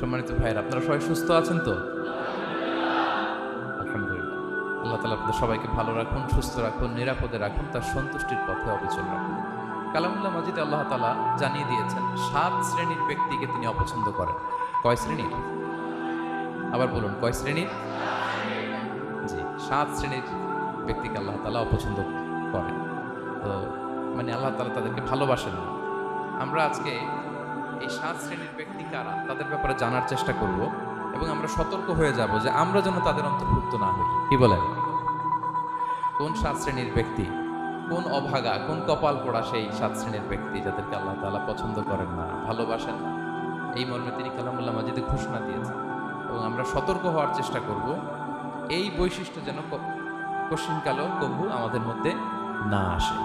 সম্মানিত ভাইয়েরা, আপনারা সবাই সুস্থ আছেন তো? আলহামদুলিল্লাহ। আল্লাহ তাআলা আপনাদের সবাইকে ভালো রাখুন, সুস্থ রাখুন, নিরাপদে রাখুন, তার সন্তুষ্টির পথে অবিচল রাখুন। কালামুল্লাহ মাজিদে আল্লাহ তাআলা জানিয়ে দিয়েছেন 7 শ্রেণীর ব্যক্তিকে তিনি অপছন্দ করেন। কয় শ্রেণীর? আবার বলুন, কয় শ্রেণীর? জি, 7 শ্রেণীর ব্যক্তিকে আল্লাহ তাআলা অপছন্দ করেন। তো মানে আল্লাহ তাআলা তাদেরকে ভালোবাসেন না। আমরা আজকে এই 7 শ্রেণীর ব্যক্তি কারা তাদের ব্যাপারে জানার চেষ্টা করব এবং আমরা সতর্ক হয়ে যাব যে আমরা যেন তাদের অন্তর্ভুক্ত না হই। কি বলেন? কোন 7 শ্রেণীর ব্যক্তি, কোন অভাগা, কোন কপাল পোড়া সেই 7 শ্রেণীর ব্যক্তি যাদেরকে আল্লাহ তাআলা পছন্দ করেন না, ভালোবাসেন না, এই মর্মে তিনি কালামুল্লাহ মাজিদে ঘোষণা দিয়েছেন এবং আমরা সতর্ক হওয়ার চেষ্টা করব এই বৈশিষ্ট্য যেন কশিনকালেও কবু আমাদের মধ্যে না আসে।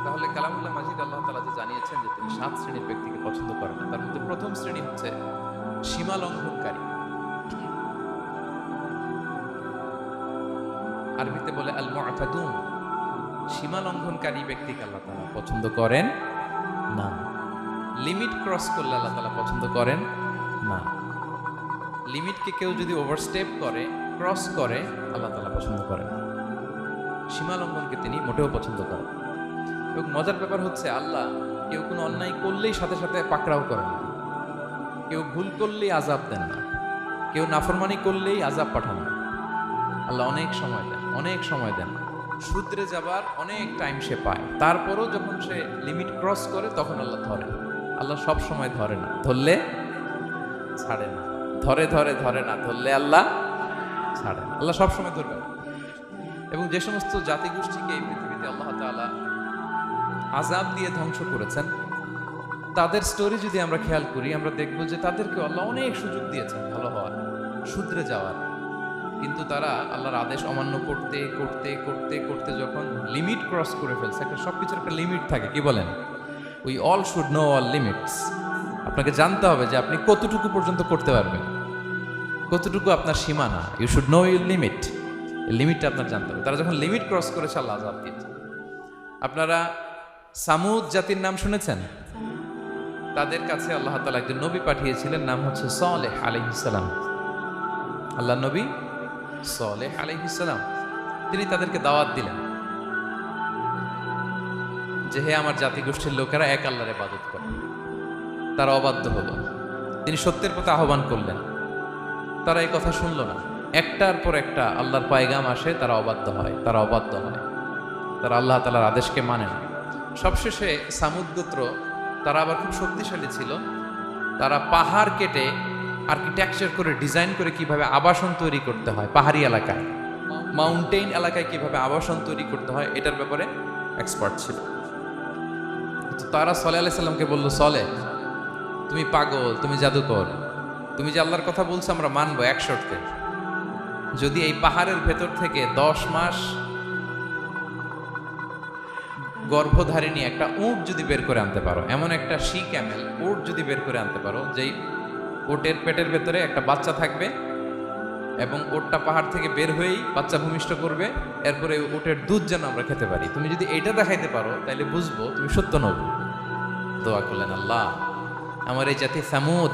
তাহলে কালামুল্লাহ মাজিদ আল্লাহ তাআলা যে জানিয়েছেন যে তিনি 7 শ্রেণীর ব্যক্তিকে পছন্দ করেন না, তার মধ্যে প্রথম শ্রেণী হচ্ছে সীমা লঙ্ঘনকারী। আরবিতে বলে আল মুআতাদুন। সীমা লঙ্ঘনকারী ব্যক্তিকে আল্লাহ তাআলা পছন্দ করেন না। লিমিট ক্রস করলে আল্লাহ তাআলা পছন্দ করেন না। লিমিটকে কেউ যদি ওভারস্টেপ করে, ক্রস করে, আল্লাহ তাআলা পছন্দ করেন না। সীমা লঙ্ঘনকে তিনি মোটেও পছন্দ করেন না। এবং মজার ব্যাপার হচ্ছে আল্লাহ কেউ কোনো অন্যায় করলেই সাথে সাথে পাকড়াও করেন না। কেউ ভুল করলেই আযাব দেন না। কেউ নাফরমানি করলেই আযাব পাঠান না। আল্লাহ অনেক সময় দেন, অনেক সময় দেন। শুধরে যাবার অনেক টাইম সে পায়, তারপরও যখন সে লিমিট ক্রস করে তখন আল্লাহ ধরে। আল্লাহ সব সময় ধরে না, ধরলে ছাড়ে না। ধরে ধরে ধরে না, ধরলে আল্লাহ ছাড়ে না। আল্লাহ সব সময় ধরবে না। এবং যে সমস্ত জাতিগোষ্ঠীকে এই পৃথিবীতে আল্লাহ তাআলা আযাব দিয়ে ধ্বংস করেছেন, তাদের স্টোরি যদি আমরা খেয়াল করি, আমরা দেখব যে তাদেরকে আল্লাহ অনেক সুযোগ দিয়েছেন ভালো হওয়ার, শুধরে যাওয়ার। কিন্তু তারা আল্লাহর আদেশ অমান্য করতে করতে করতে করতে যখন লিমিট ক্রস করে ফেলছে, একটা সবকিছুর একটা লিমিট থাকে, কি বলেন? We all should know all limits. আপনাকে জানতে হবে যে আপনি কতটুকু পর্যন্ত করতে পারবেন, কতটুকু আপনার সীমানা। You should know your limit. এই লিমিটটা আপনার জানতে হবে। তারা যখন লিমিট ক্রস করেছে আল্লাহ আযাব দিয়েছে। আপনারা সামুদ জাতির নাম শুনেছেন? তাদের কাছে আল্লাহ তাআলা একজন নবী পাঠিয়েছিলেন, নাম হচ্ছে সালেহ আলাইহিস সালাম। আল্লাহ নবী সালেহ আলাইহিস সালাম, তিনি তাদেরকে দাওয়াত দিলেন যে হে আমার জাতিগোষ্ঠীর লোকেরা, এক আল্লাহর ইবাদত করো। তারা অবাধ্য হলো। তিনি সত্যের পথে আহ্বান করলেন, তারা এই কথা শুনলো না। একটার পর একটা আল্লাহর পয়গাম আসে, তারা অবাধ্য হয়, তারা অবাধ্য হয়, তারা আল্লাহ তাআলার আদেশকে মানে না। সবশেষে সামুদ গোত্র, তারা আবার খুব শক্তিশালী ছিল। তারা পাহাড় কেটে আর্কিটেকচার করে, ডিজাইন করে কিভাবে আবাসন তৈরি করতে হয়, পাহাড়ি এলাকায়, মাউন্টেইন এলাকায় কিভাবে আবাসন তৈরি করতে হয়, এটার ব্যাপারে এক্সপার্ট ছিল। তো তারা সালেহ আলাইহিস সালামকে বলল, সালেহ, তুমি পাগল, তুমি জাদুকর, তুমি যে আল্লাহর কথা বলছো আমরা মানবো এক শর্তে। যদি এই পাহাড়ের ভেতর থেকে 10 মাস গর্ভধারিণী একটা উট যদি বের করে আনতে পারো, এমন একটা শি ক্যামেল উট যদি বের করে আনতে পারো, যেই উটের পেটের ভেতরে একটা বাচ্চা থাকবে এবং উটটা পাহাড় থেকে বের হয়েই বাচ্চা ভূমিষ্ঠ করবে, এরপরে উটের দুধ যেন আমরা খেতে পারি, তুমি যদি এইটা দেখাইতে পারো তাহলে বুঝবো তুমি সত্য নবী। দোয়া করলেন, আল্লাহ আমার এই জাতি সামুদ,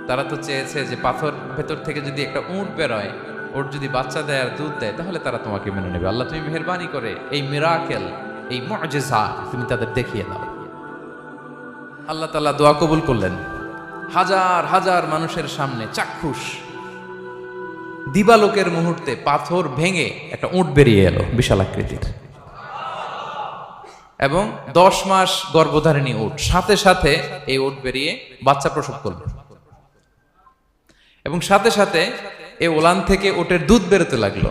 তারা তো চেয়েছে যে পাথর ভেতর থেকে যদি একটা উট বেরোয়, ওর যদি বাচ্চা দেয় আর দুধ দেয়, তাহলে তারা তোমাকে মেনে নেবে। আল্লাহ তুমি মেহেরবানি করে এই মিরাকেল, এই মুআজিজা তুমি তাদের দেখিয়ে দাও। আল্লাহ তাআলা দোয়া কবুল করলেন। হাজার হাজার মানুষের সামনে চাক্ষুষ দিবালোকের মুহূর্তে পাথর ভেঙে একটা উট বেরিয়ে এলো বিশাল আকৃতির, এবং 10 মাস গর্ভধারিণী উট, সাথে সাথে এই উট বেরিয়ে বাচ্চা প্রসব করল, এবং সাথে সাথে এই ওলান থেকে উটের দুধ বেরোতে লাগলো।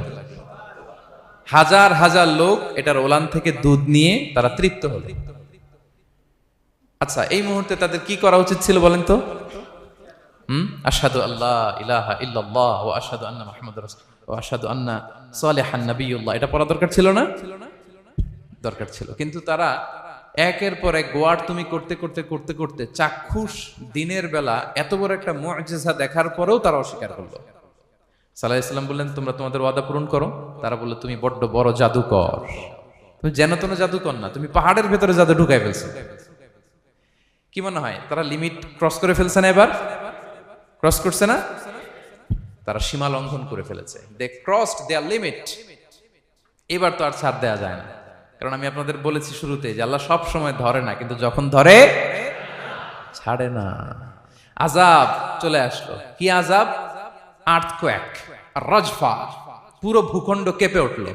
হাজার হাজার লোক এটার ওলান থেকে দুধ নিয়ে তারা তৃপ্ত হলো। আচ্ছা, এই মুহূর্তে তাদের কি করা উচিত ছিল বলেন তো? আশহাদু আল্লা ইলাহা ইল্লাল্লাহ ওয়া আশহাদু আন্না মুহাম্মাদুর রাসূলুল্লাহ ওয়া আশহাদু আন্না সালিহান নাবিয়্যুল্লাহ, এটা পড়া দরকার ছিল না? দরকার ছিল। কিন্তু তারা একের পর এক গোয়ার তুমি করতে করতে করতে করতে চাক্ষুষ দিনের বেলা এত বড় একটা মুআজিজা দেখার পরেও তারা অস্বীকার করলো। সাল্লাল্লাহু আলাইহি ওয়াসাল্লাম বললেন, তোমরা তোমাদের ওয়াদা পূরণ করো। তারা বললো, তুমি বড্ড বড় জাদুকর, তুমি যেন তেন জাদুকর না, তুমি পাহাড়ের ভেতরে জাদু ঢুকাই ফেলছো। কি মনে হয় তারা লিমিট ক্রস করে ফেলছে না এবার? ক্রস করছে না? তারা সীমা লঙ্ঘন করে ফেলেছে, দে ক্রসড দেয়ার লিমিট। এবার তো আর ছাড় দেওয়া যায় না, কারণ আমি আপনাদের বলেছি শুরুতে যে আল্লাহ সব সময় ধরে না, কিন্তু যখন ধরে ছাড়ে না। আযাব চলে আসলো। কি আযাব? আর্থকোয়েক, রাজফা, পুরো ভূখণ্ড কেঁপে উঠলো।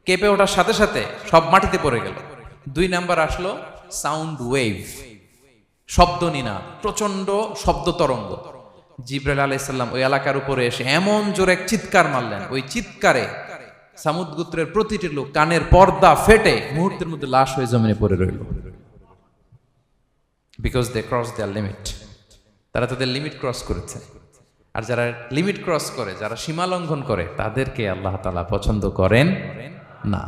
কেঁপে ওঠার সাথে সাথে সব মাটিতে পড়ে গেল। 2 নাম্বার আসলো সাউন্ড ওয়েভ, শব্দ নিনাদ, প্রচন্ড শব্দ তরঙ্গ। জিবরাইল আলাইহিস সালাম ওই এলাকার উপরে এসে এমন জোরে এক চিৎকার মারলেন, ওই চিৎকারে সামুদ গোত্রের প্রতিটি লোক কানের পর্দা ফেটে মুহূর্তের মধ্যে লাশ হয়ে জমিনে পড়ে রইল। Because they cross their limit. তারা তাদের লিমিট ক্রস করেছে। আর যারা লিমিট ক্রস করে, যারা সীমা লঙ্ঘন করে, তাদেরকে আল্লাহ তাআলা পছন্দ করেন না।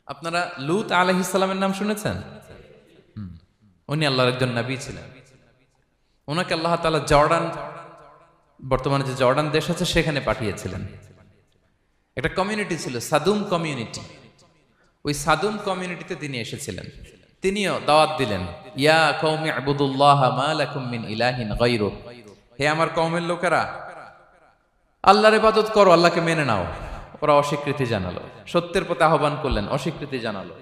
আপনারা লূত আলাইহিস সালামের নাম শুনেছেন? উনি আল্লাহর একজন নবী ছিলেন। ওনাকে আল্লাহ তাআলা জর্ডান, বর্তমানে যে জর্ডান দেশ আছে সেখানে পাঠিয়েছিলেন। একটা কমিউনিটি ছিল সাদুম কমিউনিটি। ওই সাদুম কমিউনিটিতে তিনি এসেছিলেন। তিনিও দাওয়াত দিলেন, ইয়া কওমি ইবুদুল্লাহ মা লাকুম মিন ইলাহিন গায়রু। হে আমার কওমের লোকেরা, আল্লাহর ইবাদত করো, আল্লাহকে মেনে নাও। ওরা অস্বীকৃতি জানালো। সত্যের পথে আহ্বান করলেন, অস্বীকৃতি জানালো।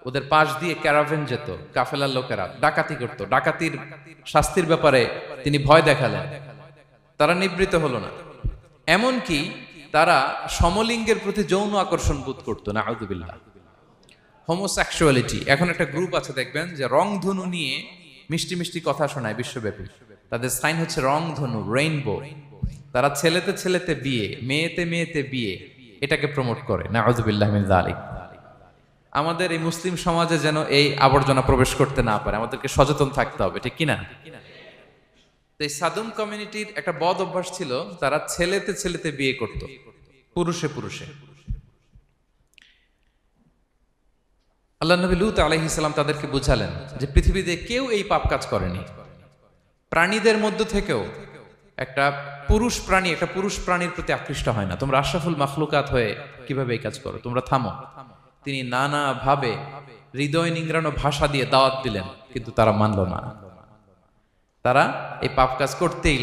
ওদের পাশ দিয়ে ক্যারাভেন যেত, কাফেলার লোকেরা ডাকাতি করত। ডাকাতির শাস্তির ব্যাপারে তিনি ভয় দেখালেন। তারা নিবৃত্ত হলো না। এমনকি তারা সমলিঙ্গের প্রতি যৌন আকর্ষণ বোধ করতো। নাউযুবিল্লাহ। হোমোসেক্সুয়ালিটি। এখন একটা গ্রুপ আছে দেখবেন যে রংধনু নিয়ে মিষ্টি মিষ্টি কথা শোনায় বিশ্বব্যাপী। তাদের সাইন হচ্ছে রংধনু, রেইনবো। তারা ছেলেতে ছেলেতে বিয়ে, মেয়েতে মেয়েতে বিয়ে, এটাকে প্রমোট করে। নাউযুবিল্লাহ মিন যালিক। আমাদের এই মুসলিম সমাজে যেন এই আবর্জনা প্রবেশ করতে না পারে, আমাদেরকে সচেতন থাকতে হবে, ঠিক কিনা? এই সাদুম কমিউনিটির একটা বদ অভ্যাস ছিল, তারা ছেলেতে ছেলেতে বিয়ে করত, পুরুষে পুরুষে। আল্লাহ নবী লূত আলাইহিস সালাম তাদেরকে বুঝালেন যে পৃথিবীতে কেউ এই পাপ কাজ করেনি। প্রাণীদের মধ্য থেকেও একটা পুরুষ প্রাণীর প্রতি আকৃষ্ট হয় না। তোমরা আশরাফুল মাখলুকাত হয়ে কিভাবে এই কাজ করো? তোমরা থামো। তিনি নানা ভাবে হৃদয় নিংড়ানো ভাষা দিয়ে দাওয়াত দিলেন, কিন্তু তারা মানল না। তারা এই পাপ কাজ করতেই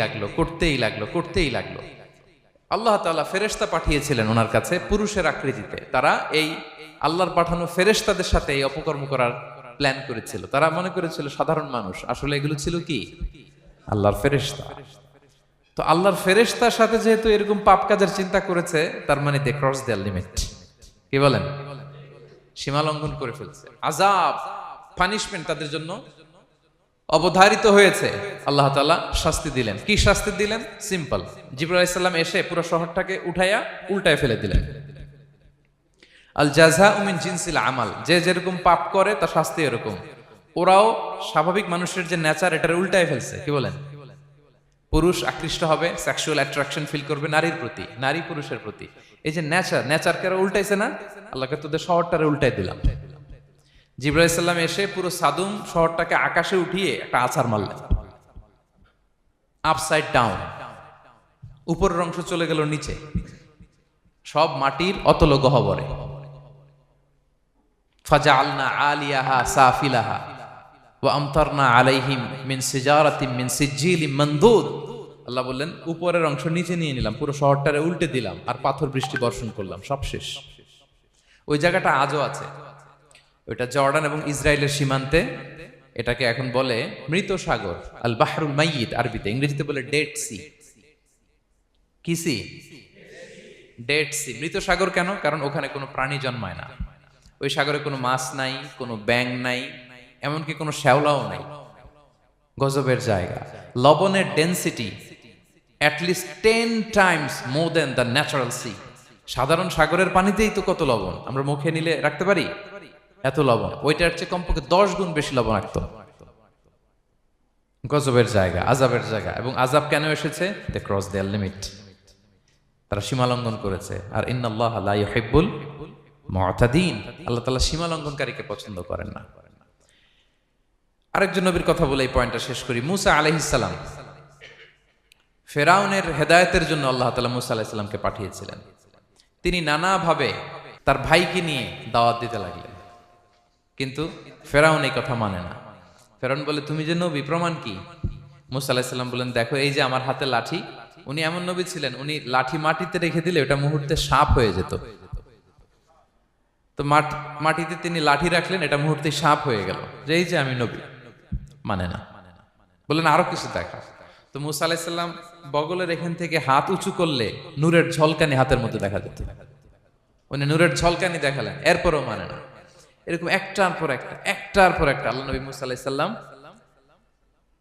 লাগলো। আল্লাহ তাআলা ফেরেশতা পাঠিয়েছিলেন ওনার কাছে পুরুষের আকৃতিতে। তারা এই আল্লাহর পাঠানো ফেরেশতাদের সাথে এই অপকর্ম করার প্ল্যান করেছিল। তারা মনে করেছিল সাধারণ মানুষ, আসলে এগুলো ছিল কি? আল্লাহর ফেরেশতা। তো আল্লাহর ফেরেশতার সাথে যেহেতু এরকম পাপ কাজের চিন্তা করেছে, তার মানে দে ক্রস দেয়ার লিমিট। কি বলেন? সীমা লঙ্ঘন করে ফেলছে। আযাব, পানিশমেন্ট তাদের জন্য অবধারিত হয়েছে। আল্লাহ তাআলা শাস্তি দিলেন। কি শাস্তি দিলেন? সিম্পল। জিবরাইল আলাইহিস সালাম এসে পুরো শহরটাকে উঠাইয়া উল্টায় ফেলে দিলেন। আল জাযাউ মিন জিনসিল আমাল। যে যেরকম পাপ করে তার শাস্তি এরকম। ওরাও স্বাভাবিক মানুষের যে নেচার, এটারে উল্টায় ফেলছে। কি বলেন? পুরুষ আকৃষ্ট হবে, সেক্সুয়াল অ্যাট্রাকশন ফিল করবে নারীর প্রতি, নারী পুরুষের প্রতি। এই যে নেচারকে উল্টাইছে না? আল্লাহকে তোদের শহরটারে উল্টাই দিলাম। জিবরাইল আলাইহিস সালাম এসে পুরো সাদুম শহরটাকে আকাশে উঠিয়ে একটা আছাড় মারলেন, আপসাইড ডাউন। উপরের অংশ চলে গেল নিচে, সব মাটির অতল গহ্বরে। ফাজআলনা আলিয়াহা সাফিলাহা ওয়া আমতারনা আলাইহিম মিন সিজারাতিন মিন সিজিলিম মানদুদ। আল্লাহ বললেন, উপরের অংশ নিচে নিয়ে নিলাম, পুরো শহরটারে উল্টে দিলাম, আর পাথর বৃষ্টি বর্ষণ করলাম, সব শেষ। ওই জায়গাটা আজও আছে। ওইটা জর্ডান এবং ইসরায়েলের সীমান্তে। এটাকে এখন বলে মৃত সাগর, আল বাহরুল মাইয়িত আরবিতে। ইংরেজিতে বলে ডেড সি। কি সি? Dead sea. মৃত সাগর কেন? কারণ ওখানে কোনো প্রাণী জন্মায় না। ওই সাগরে কোনো মাছ নাই, কোনো ব্যাঙ নাই, এমনকি কোনো শ্যাওলাও নাই। গজবের জায়গা। লবণের density at least 10 times more than the natural sea. সাধারণ সাগরের পানিতেই তো কত লবণ, আমরা মুখে নিলে রাখতে পারি এত লবণ। ওইটার চেয়ে কমপক্ষে 10 গুণ বেশি লবণাক্ত। গজবের জায়গা, আযাবের জায়গা। এবং আযাব কেন এসেছে? They cross their limit. তারা সীমা লঙ্ঘন করেছে। আর ইন্নাল্লাহা লা ইউহিব্বুল মুতাদিন। আল্লাহ তাআলা সীমা লঙ্ঘনকারীকে পছন্দ করেন না। আরেকজন নবীর কথা বলে এই পয়েন্টটা শেষ করি। মূসা আলাইহিস সালাম, ফেরাউনের হেদায়েতের জন্য আল্লাহ তাআলা মূসা আলাইহিস সালামকে পাঠিয়েছিলেন। তিনি নানাভাবে তার ভাইকে নিয়ে দাওয়াত দিতে লাগলেন, কিন্তু ফেরাউন এই কথা মানে না। ফেরাউন বলে, তুমি যে নবী, প্রমাণ কি? মুসা আলাইহিস সালাম বলেন, দেখো এই যে আমার হাতে লাঠি, উনি এমন নবী ছিলেন, উনি লাঠি মাটিতে রেখে দিলে ওটা মুহূর্তে সাপ হয়ে যেত। তো মাটিতে তিনি লাঠি রাখলেন, এটা মুহূর্তে সাপ হয়ে গেল, যে এই যে আমি নবী। মানে না, বললেন আরো কিছু দেখা। তো মুসা আলাইহিস সালাম বগলের এখান থেকে হাত উঁচু করলে নূরের ঝলকানি হাতের মধ্যে দেখা যেত। উনি নূরের ঝলকানি দেখালেন, এরপরও মানে না। এরকম একটার পর একটা আল্লাহ নবী মুসা আলাইহিস সালাম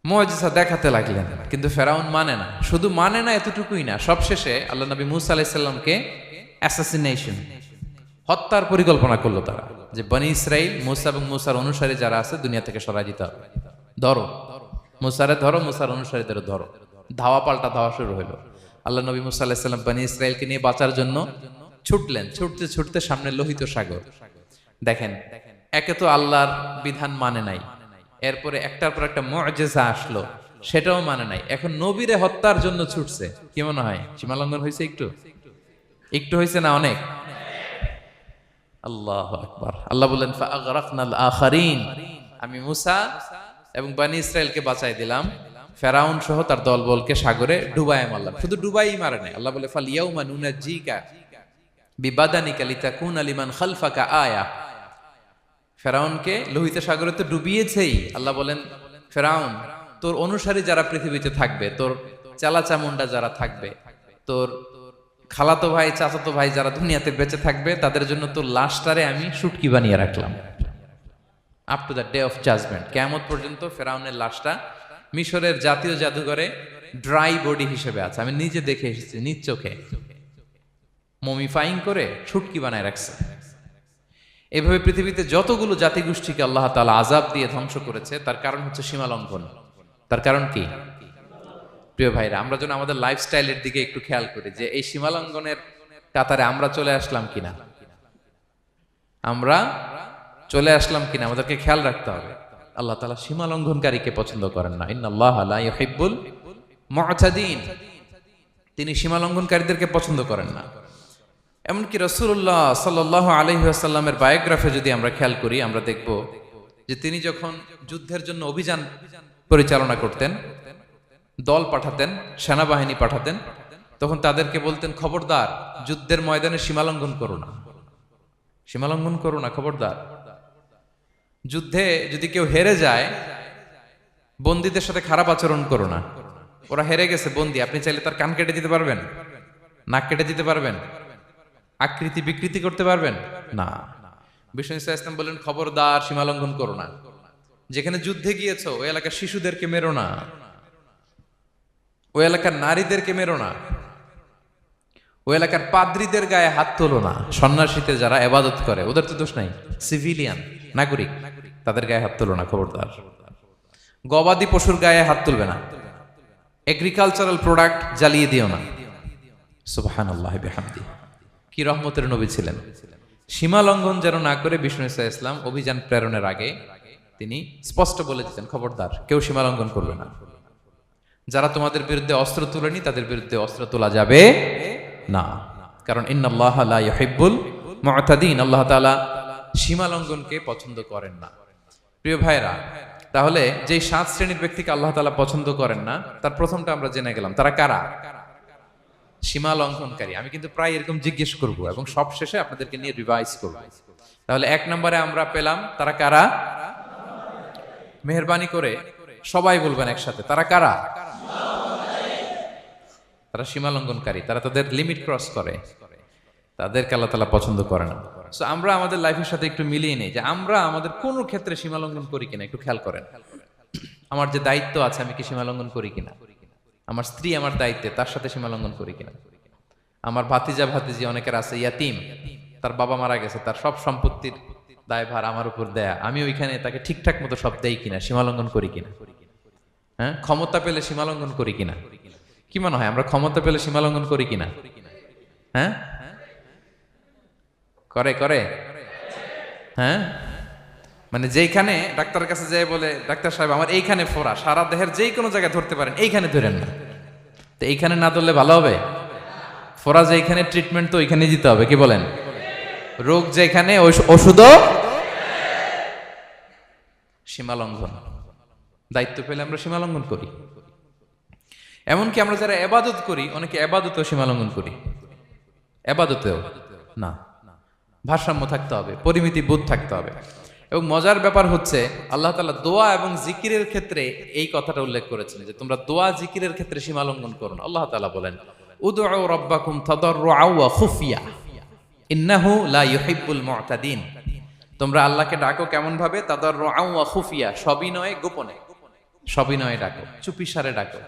মুআজিজা দেখাতে লাগলেন, কিন্তু ফেরাউন মানে না। শুধু মানে না এতটুকুই না, সবশেষে আল্লাহ নবী মুসা আলাইহিস সালামকে অ্যাসাসিনেশন, হত্যার পরিকল্পনা করলো তারা, যে বনি ইসরাইল মুসা এবং মুসার অনুসারী যারা আছে দুনিয়া থেকে সরাই দিতে হবে, ধরো মুসারে ধরো, মুসার অনুসারীদের ধরো। ধাওয়া পাল্টা ধাওয়া শুরু হলো। আল্লাহ নবী মুসা আলাইহিস সালাম বনি ইসরাইলকে নিয়ে বাঁচার জন্য ছুটলেন। ছুটতে ছুটতে সামনে লোহিত সাগর। দেখেন, একে তো আল্লাহর বিধান মানে নাই, এরপরে একটার পর একটা মুআজিজা আসলো, সেটাও মানে নাই। এখন নবীরে হত্যার জন্য ছুটছে। কি মনে হয় সীমালঙ্ঘন হয়েছে? একটু হয়েছে না অনেক? আল্লাহু আকবার। আল্লাহ বলেন, ফাআগরাকনাল আখারিন, আমি মুসা এবং বনি ইসরাইলকে বাঁচাই দিলাম, ফেরাউন সহ তার দলবলকে সাগরে ডুবায় মারলাম। শুধু ডুবাই মারে নাই, আল্লাহ বলে ফাল ইয়াউমা নুনাজ্জিকা বিবাদানিকা লিতাকুনা লিমান খালফাকা আয়া। ফেরাউনকে লোহিত সাগরে তো ডুবিয়েছেই। আল্লাহ বলেন, ফেরাউন, তোর অনুসারী যারা পৃথিবীতে থাকবে, তোর চালা চামুন্ডা যারা থাকবে, তোর খালাতো ভাই চাচাতো ভাই যারা দুনিয়াতে বেঁচে থাকবে, তাদের জন্য তোর লাশটারে আমি শুটকি বানিয়ে রাখলাম। Up to the day of judgement, কিয়ামত পর্যন্ত ফেরাউনের লাশটা মিশরের জাতীয় জাদুঘরে ড্রাই বডি হিসেবে আছে। আমি নিজে দেখে এসেছি, নিজ চোখে মমিফাইং করে শুটকি বানায় রাখছে। এভাবে পৃথিবীতে যতগুলো জাতিগোষ্ঠীকে আল্লাহ তাআলা আযাব দিয়ে ধ্বংস করেছে, তার কারণ হচ্ছে সীমা লঙ্ঘন। তার কারণ কি? প্রিয় ভাইরা, আমরা যেন আমাদের লাইফস্টাইলের দিকে একটু খেয়াল করি, যে এই সীমা লঙ্ঘনের কাতারে আমরা চলে আসলাম কিনা, আমাদেরকে খেয়াল রাখতে হবে। আল্লাহ তাআলা সীমা লঙ্ঘনকারীকে পছন্দ করেন না। ইন্নাল্লাহা লা ইউহিব্বুল মুআতাদিন, তিনি সীমা লঙ্ঘনকারীদেরকে পছন্দ করেন না। এমনকি রাসূলুল্লাহ সাল্লাল্লাহু আলাইহি ওয়াসাল্লামের বায়োগ্রাফি যদি আমরা খেয়াল করি, আমরা দেখব যে তিনি যখন যুদ্ধের জন্য অভিযান পরিচালনা করতেন, দল পাঠাতেন, সেনাবাহিনী পাঠাতেন, তখন তাদেরকে বলতেন, খবরদার যুদ্ধের ময়দানে সীমালঙ্ঘন করো না, খবরদার। যুদ্ধে যদি কেউ হেরে যায়, বন্দীদের সাথে খারাপ আচরণ করো না। ওরা হেরে গেছে বন্দী, আপনি চাইলে তার কান কেটে দিতে পারবেন, নাক কেটে দিতে পারবেন, আকৃতি বিকৃতি করতে পারবেন না। বিষ্ণু ইসলাম বললেন, খবরদার সীমালঙ্ঘন করো না। যেখানে যুদ্ধে গিয়েছো ওই এলাকার শিশুদেরকে মেরো না, ওই এলাকার নারীদেরকে মেরো না, ওই এলাকার পাদ্রীদের গায়ে হাত তোলো না। সন্ন্যাসীতে যারা ইবাদত করে ওদের তো দোষ নাই, সিভিলিয়ান নাগরিক, তাদের গায়ে হাত তোলো না, খবরদার। গবাদি পশুর গায়ে হাত তুলবে না, এগ্রিকালচারাল প্রোডাক্ট জ্বালিয়ে দিও না। সুবহানাল্লাহি বিহামদিহি, কি রহমতের নবী ছিলেন। সীমা লঙ্ঘন যেন না করে বিষ্ণু ইসলাম অভিযান প্রেরণের আগে তিনি স্পষ্ট বলে দিতেন, খবরদার কেউ সীমা লঙ্ঘন করবে না। যারা তোমাদের বিরুদ্ধে অস্ত্র তুলেনি তাদের বিরুদ্ধে অস্ত্র তোলা যাবে না, কারণ ইন্নাল্লাহা লা ইউহিব্বুল মুআতাদিন, আল্লাহ তাআলা সীমা লঙ্ঘনকে পছন্দ করেন না। প্রিয় ভাইরা, তাহলে যে 7 শ্রেণীর ব্যক্তিকে আল্লাহ তাআলা পছন্দ করেন না, তার প্রথমটা আমরা জেনে গেলাম। তারা কারা? সীমা লঙ্ঘনকারী। আমি কিন্তু প্রায় এরকম জিজ্ঞেস করব এবং সব শেষে আপনাদেরকে নিয়ে রিভাইজ করব। তাহলে 1 নম্বরে আমরা পেলাম তারা কারা। মেহেরবানি করে সবাই বলবেন একসাথে, তারা কারা? তারা সীমা লঙ্ঘনকারী, তারা তাদের লিমিট ক্রস করে, তাদেরকে আল্লাহ তাআলা পছন্দ করে না। সো আমরা আমাদের লাইফের সাথে একটু মিলিয়ে নেই যে আমরা আমাদের কোন ক্ষেত্রে সীমা লঙ্ঘন করি কিনা, একটু খেয়াল করেন। আমার যে দায়িত্ব আছে, আমি কি সীমা লঙ্ঘন করি কিনা? আমার স্ত্রী আমার দায়িত্বে, তার সাথে সীমা লঙ্ঘন করি কিনা? আমার ভাতিজা ভাতিজি অনেকের আছে ইয়াতিম, তার বাবা মারা গেছে, তার সব সম্পত্তির দায়ভার আমার উপর দেয়া, আমি ওইখানে তাকে ঠিকঠাক মতো সব দেই কিনা, সীমা লঙ্ঘন করি কিনা? হ্যাঁ, ক্ষমতা পেলে সীমা লঙ্ঘন করি কিনা? কি মনে হয় আমরা ক্ষমতা পেলে সীমা লঙ্ঘন করি কিনা? হ্যাঁ, করে হ্যাঁ, মানে যেইখানে ডাক্তারের কাছে যাই বলে, ডাক্তার সাহেব আমার এইখানে ফোড়া, সারা দেহের যেই কোনো জায়গায় ধরতে পারেন, এইখানে ধরেন না। তো এইখানে না ধরলে ভালো হবে? ফোড়া যেইখানে, ট্রিটমেন্ট তো ওইখানে দিতে হবে, কি বলেন? রোগ যেখানে, ওষুধও সীমা লঙ্ঘন। দায়িত্ব পেলে আমরা সীমা লঙ্ঘন করি। এমনকি আমরা যারা এবাদত করি, অনেকে এবাদতেও সীমা লঙ্ঘন করি, এবাদতেও না। ভারসাম্য থাকতে হবে, পরিমিতি বোধ থাকতে হবে। এবং মজার ব্যাপার হচ্ছে আল্লাহ তাআলা দোয়া এবং জিকিরের ক্ষেত্রে এই কথাটা উল্লেখ করেছেন যে তোমরা দোয়া জিকিরের ক্ষেত্রে সীমা লঙ্ঘন করো না। আল্লাহ তাআলা বলেন উদউ রাব্বাকুম তাদাররুআ ওয়া খুফিয়া ইন্নাহু লা ইউহিব্বুল মু'তাদিন। তোমরা আল্লাহকে ডাকো কেমন ভাবে? তাদাররুআ ওয়া খুফিয়া, সবিনয়ে গোপনে। সবিনয়ে ডাকো, চুপিসারে ডাকো,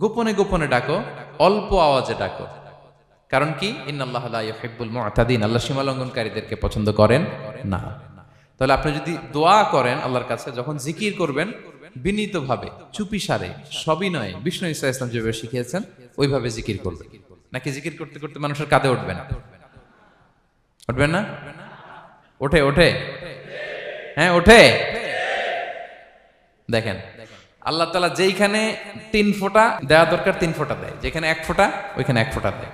গোপনে গোপনে ডাকো, অল্প আওয়াজে ডাকো। কারণ কি? ইন্নাল্লাহা লা ইউহিব্বুল মু'তাদিন, আল্লাহ সীমা লঙ্ঘনকারীদেরকে পছন্দ করেন না। তাহলে আপনি যদি দোয়া করেন আল্লাহর কাছে, যখন জিকির করবেন বিনীতভাবে, চুপিসারে, সবিনয়ে, বিষ্ণু ঈসা ইসলাম যেভাবে শিখিয়েছেন ওইভাবে জিকির করবেন। নাকি জিকির করতে করতে মানুষের কাঁধে উঠবেন? উঠবেন না? ওঠে ওঠে, হ্যাঁ ওঠে। দেখেন আল্লাহ তাআলা যেইখানে 3 ফোঁটা দেওয়া দরকার 3 ফোঁটা দেয়, যেখানে 1 ফোঁটা ওইখানে 1 ফোঁটা দেয়।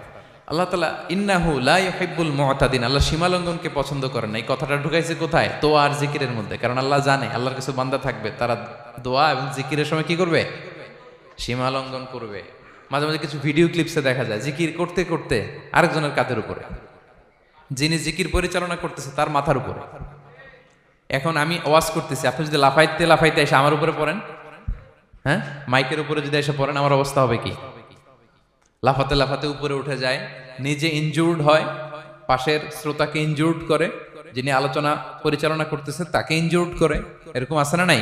আল্লাহ তাআলা ইন্নাহু লা ইউহিব্বুল মু'তাদিন, আল্লাহ সীমা লঙ্ঘনকে পছন্দ করেন না। এই কথাটা ঢুকাইছে কোথায়? দোয়া আর জিকিরের মধ্যে। কারণ আল্লাহ জানে আল্লাহর কিছু বান্দা থাকবে তারা দোয়া এবং জিকিরের সময় কি করবে? সীমা লঙ্ঘন করবে। মাঝে মাঝে কিছু ভিডিও ক্লিপসে দেখা যায় জিকির করতে করতে আরেকজনের কাঁধের উপরে, যিনি জিকির পরিচালনা করতেছে তার মাথার উপরে। এখন আমি ওয়াজ করতেছি, আপনি যদি লাফাইতে লাফাইতে এসে আমার উপরে পড়েন, হ্যাঁ মাইকের উপরে যদি এসে পড়েন, আমার অবস্থা হবে কি? লাফাতে লাফাতে উপরে উঠে যায়, নিজে ইনজুর্ড হয়, পাশের শ্রোতাকে ইনজুর্ড করে, যিনি আলোচনা পরিচালনা করতেছে তাকে ইনজুর্ড করে। এরকম আছে না নাই?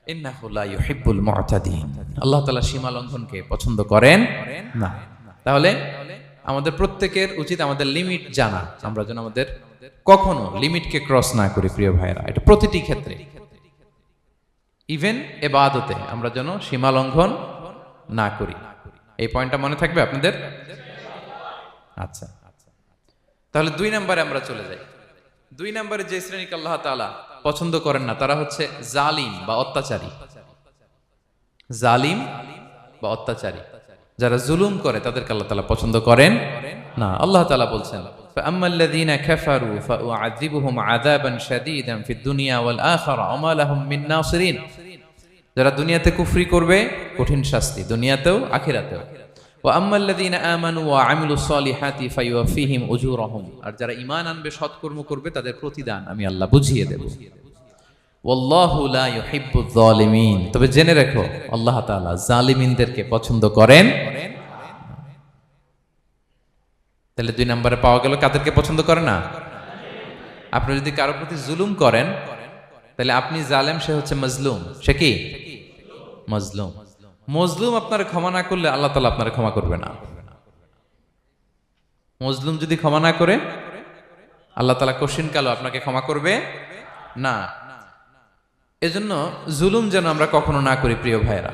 ইন্নাহু লা ইউহিব্বুল মু'তাদিন, আল্লাহ তাআলা সীমা লঙ্ঘনকে পছন্দ করেন না। তাহলে আমাদের প্রত্যেকের উচিত আমাদের লিমিট জানা, আমরা যেন আমাদের কখনো লিমিটকে ক্রস না করি। প্রিয় ভাইরা, এটা প্রতিটি ক্ষেত্রে, ইভেন ইবাদতে আমরা যেন সীমা লঙ্ঘন না করি। এই পয়েন্টটা মনে থাকবে আপনাদের? আচ্ছা, তাহলে 2 নম্বরে আমরা চলে যাই। 2 নম্বরে যে শ্রেণীকে আল্লাহ তাআলা পছন্দ করেন না তারা হচ্ছে জালিম বা অত্যাচারী। জালিম বা অত্যাচারী, যারা জুলুম করে তাদেরকে আল্লাহ তাআলা পছন্দ করেন না। আল্লাহ তাআলা বলছেন ফাআম্মাল্লাযীনা কাফারু ফাউআযিবুহুম আযাবান শাদীদান ফিদ দুনিয়া ওয়াল আখিরা ওয়া মা লাহুম মিন নাসিরিন। যারা দুনিয়াতে কুফরি করবে কঠিন শাস্তি দুনিয়াতেও আখিরাতেও। ওয়া আম্মাল্লাযীনা আমানু ওয়া আমিলুস সালিহাতি ফায়ুওয়াফিহিম উজুরাহুম, আর যারা ঈমান আনবে সৎকর্ম করবে তাদের প্রতিদান আমি আল্লাহ বুঝিয়ে দেব। ওয়াল্লাহু লা ইউহিব্বুয যালিমিন, তবে জেনে রেখো আল্লাহ তাআলা জালিমিনদেরকে পছন্দ করেন। তাহলে 2 নম্বরে পাওয়া গেল কাদেরকে পছন্দ করে না? আপনি যদি কারো প্রতি জুলুম করেন তাহলে আপনি জালেম, সে হচ্ছে মজলুম। সে কি? মজলুম। মজলুম আপনার ক্ষমা না করলে আল্লাহ তাআলা আপনার ক্ষমা করবে না। মজলুম যদি ক্ষমা না করে আল্লাহ তাআলা কঠিন কালো আপনাকে ক্ষমা করবে না। এজন্য জুলুম যেন আমরা কখনো না করি। প্রিয় ভাইরা,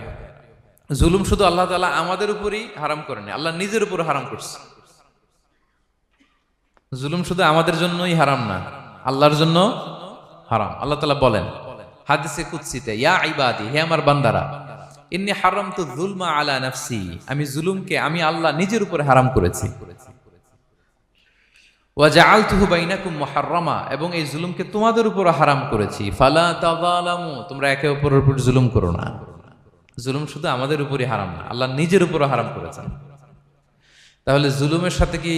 জুলুম শুধু আল্লাহ তাআলা আমাদের উপরই হারাম করেন, আল্লাহ নিজের উপর হারাম করছে। জুলুম শুধু আমাদের জন্যই হারাম না, আল্লাহর জন্য হারাম। আল্লাহ তাআলা বলেন হাদিসে কুদসিতে, ইয়া ইবাদি, হে আমার বান্দারা, ইন্নী হারামতু যুলমা আলা নাফসি, আমি জুলুমকে আমি আল্লাহ নিজের উপরে হারাম করেছি। ওয়া জাআলতুহু বাইনাকুম মুহাররামা, এবং এই জুলুমকে তোমাদের উপর হারাম করেছি। ফালা তাযালামু, তোমরা একে অপরের উপর জুলুম করো না। জুলুম শুধু আমাদের উপরই হারাম না, আল্লাহ নিজের উপর হারাম করেছেন। তাহলে জুলুমের সাথে কি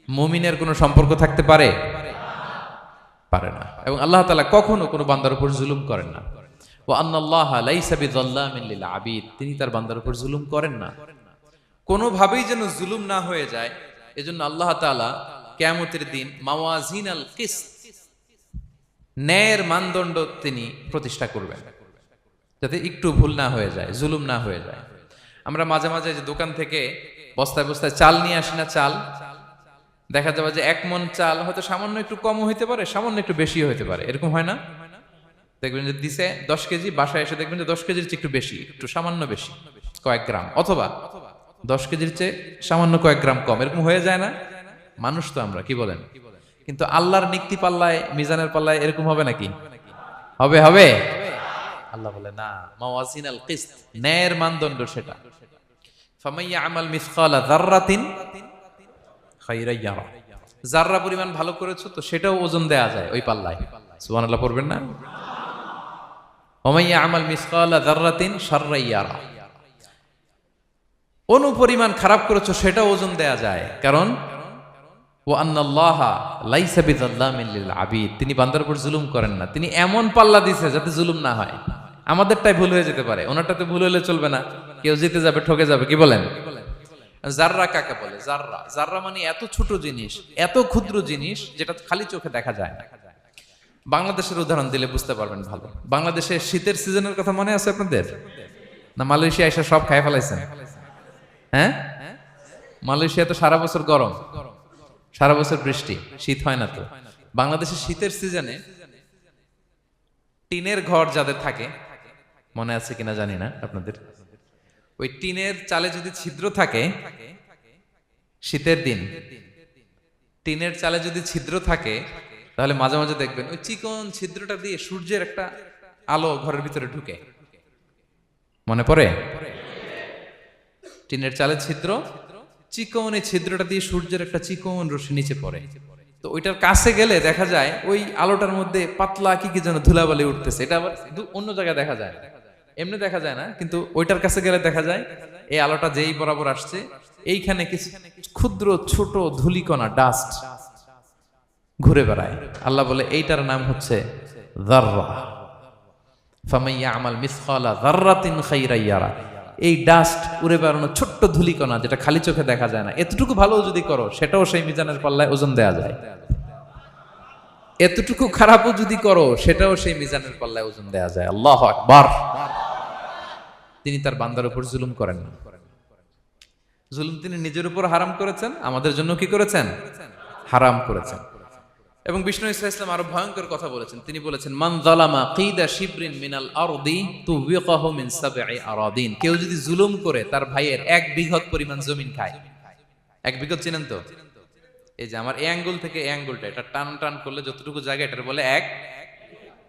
মুমিনের কোনো সম্পর্ক থাকতে পারে? পারে না। এবং আল্লাহ তাআলা কখনো কোনো বান্দার উপর জুলুম করেন না। ওয়া আন্নাল্লাহা লাইসা বিযাল্লামিন লিল আবিদ, তিনি তার বান্দার উপর জুলুম করেন না। কোনোভাবেই যেন জুলুম না হয়ে যায়, এজন্য আল্লাহ তাআলা কিয়ামতের দিন মাওয়াজিনাল কিসত, ন্যায়ের মানদণ্ড তিনি প্রতিষ্ঠা করবেন, যাতে একটু ভুল না হয়ে যায়, জুলুম না হয়ে যায়। আমরা মাঝে মাঝে যে দোকান থেকে বস্তায় বস্তায় চাল নিয়ে আসি না, চাল দেখা যাবে যে 1 মণ চাল হয়তো সামান্য একটু কম হইতে পারে, সামান্য একটু বেশিও হইতে পারে, এরকম হয় না? দেখবেন যে দিছে 10 কেজি, বাসায় এসে দেখবেন যে 10 কেজির চেয়ে একটু বেশি, একটু সামান্য বেশি কয়েক গ্রাম, অথবা 10 কেজির চেয়ে সামান্য কয়েক গ্রাম কম, এরকম হয়ে যায় না? মানুষ তো আমরা, কি বলেন? কিন্তু আল্লাহর নিক্তি পাল্লায়, মিজানের পাল্লায় এরকম হবে নাকি? হবে? হবে? আল্লাহ বলে না, মাওয়াজিনাল কিসত, ন্যায়ের মানদণ্ড সেটা। ফামাইয়া আমাল মিসকালা যাররাতিন খায়রান ইয়ারা, যাররা পরিমাণ ভালো করেছো তো সেটাও ওজন দেয়া যায় ওই পাল্লায়। সুবহানাল্লাহ পড়বেন না? ওয়া ইয়ামাল মিসকালা যাররাতিন শাররান ইয়ারা, অনুপরিমাণ খারাপ করেছো সেটা ওজন দেয়া যায়, কারণ ওয়া আন্নাল্লাহা লাইসা বিযাল্লামিন লিল আবিদ, তিনি বান্দার উপর জুলুম করেন না। তিনি এমন পাল্লা দিয়েছে যাতে জুলুম না হয়। আমাদেরটাই ভুল হয়ে যেতে পারে, ওনারটাতে ভুল হলে চলবে না, কেউ জিতে যাবে, ঠকে যাবে। কি বলেন? জাররা কাকে বলে? জাররা, জাররা মানে এত ছোট জিনিস, এত ক্ষুদ্র জিনিস যেটা খালি চোখে দেখা যায় না। বাংলাদেশের উদাহরণ দিলে বুঝতে পারবেন ভালো। বাংলাদেশের শীতের সিজনের কথা মনে আছে আপনাদের? না মালয়েশিয়া এসে সব খাই ফেলাইছেন? হ্যাঁ, মালয়েশিয়া তো সারা বছর গরম, সারা বছর বৃষ্টি, শীত হয় না। তো বাংলাদেশের শীতের সিজনে টিনের ঘর যাদের থাকে, মনে আছে কিনা জানি না আপনাদের, ওই টিনের চালে যদি ছিদ্র থাকে, শীতের দিন টিনের চালে যদি ছিদ্র থাকে, তাহলে মাঝে মাঝে দেখবেন ওই চিকন ছিদ্রটা দিয়ে সূর্যের একটা আলো ঘরের ভিতরে ঢুকে। মনে পড়ে? টিনের চালের ছিদ্র, চিকন এই ছিদ্রটা দিয়ে সূর্যের একটা চিকন রশ্মি নিচে পড়ে। তো ওইটার কাছে গেলে দেখা যায় ওই আলোটার মধ্যে পাতলা কি কি যেন ধুলাবালি উঠতেছে। এটা আবার অন্য জায়গায় দেখা যায়, এমনি দেখা যায় না, কিন্তু ওইটার কাছে গেলে দেখা যায় এই আলোটা যেই বরাবর আসছে, এইখানে কিছু ক্ষুদ্র ছোট ধূলিকণা, ডাস্ট ঘুরে বেড়ায়। আল্লাহ বলে এইটার নাম হচ্ছে যাররা। ফামান ইয়ামাল মিসকালা যাররাতিন খাইরান ইয়ারা, এই ডাস্ট উড়ে বেড়ানো ছোট্ট ধূলিকণা যেটা খালি চোখে দেখা যায় না, এতটুকু ভালো যদি করো সেটাও সেই মিজানের পাল্লায় ওজন দেয়া যায়। এতটুকু খারাপও যদি করো সেটাও সেই মিজানের পাল্লায় ওজন দেয়া যায়। আল্লাহু আকবার। তিনি তার বান্দার উপর জুলুম করেন না। জুলুম তিনি নিজের উপর হারাম করেছেন, আমাদের জন্য কি করেছেন? হারাম করেছেন। এবং বিষ্ণু ইসলাম আরো ভয়ঙ্কর কথা বলেছেন। তিনি বলেছেন, মান যালামা কিদা শিবরিন মিনাল আরদি তুবিকাহু মিন সাবঈ আরাদিন, কেউ যদি জুলুম করে তার ভাইয়ের 1 বিঘত পরিমাণ জমিন খায়। 1 বিঘত চিনেন তো? এই যে আমার এই আঙ্গুল থেকে এই আঙ্গুলটা, এটা টান টান করলে যতটুকু জায়গা, এটার বলে 1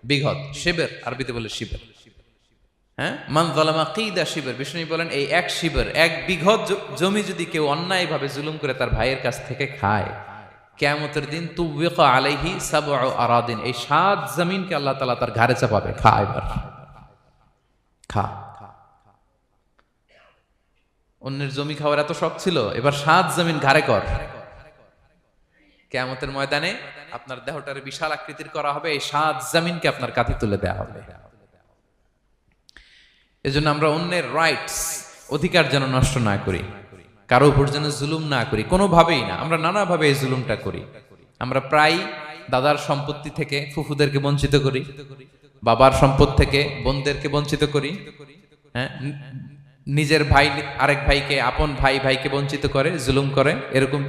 বিঘত। শিবের আরবিতে বলে শিবের। হ্যাঁ, মান যালামা কিদা শিবর, বিষ্ণু বলেন এই 1 শিবর, 1 বিঘত জমি যদি কেউ অন্যায় ভাবে জুলুম করে তার ভাইয়ের কাছ থেকে খায়, কিয়ামতের দিন তুবিকা আলাইহি সাবউ আরাদিন, এই 7 জমিনকে আল্লাহ তাআলা তার ঘাড়ে চাপাবে। খা, এবার খা। অন্যের জমি খাওয়ার এত শখ ছিল, এবার 7 জমিন ঘাড়ে কর। কিয়ামতের ময়দানে আপনার দেহটারে বিশাল আকৃতির করা হবে, এই 7 জমিনকে আপনার কাঁধে তুলে দেওয়া হবে। এজন্য আমরা অন্যের রাইটস, অধিকার যেন নষ্ট না করি, কারো উপর যেন জুলুম না করি, কোনোভাবেই না। আমরা নানাভাবে এই জুলুমটা করি। আমরা প্রায় দাদার সম্পত্তি থেকে ফুফুদেরকে বঞ্চিত করি, বাবার সম্পদ থেকে বোনদেরকে বঞ্চিত করি। হ্যাঁ, নিজের ভাই আরেক ভাইকে, আপন ভাই ভাইকে বঞ্চিত করে, জুলুম করে। এরকম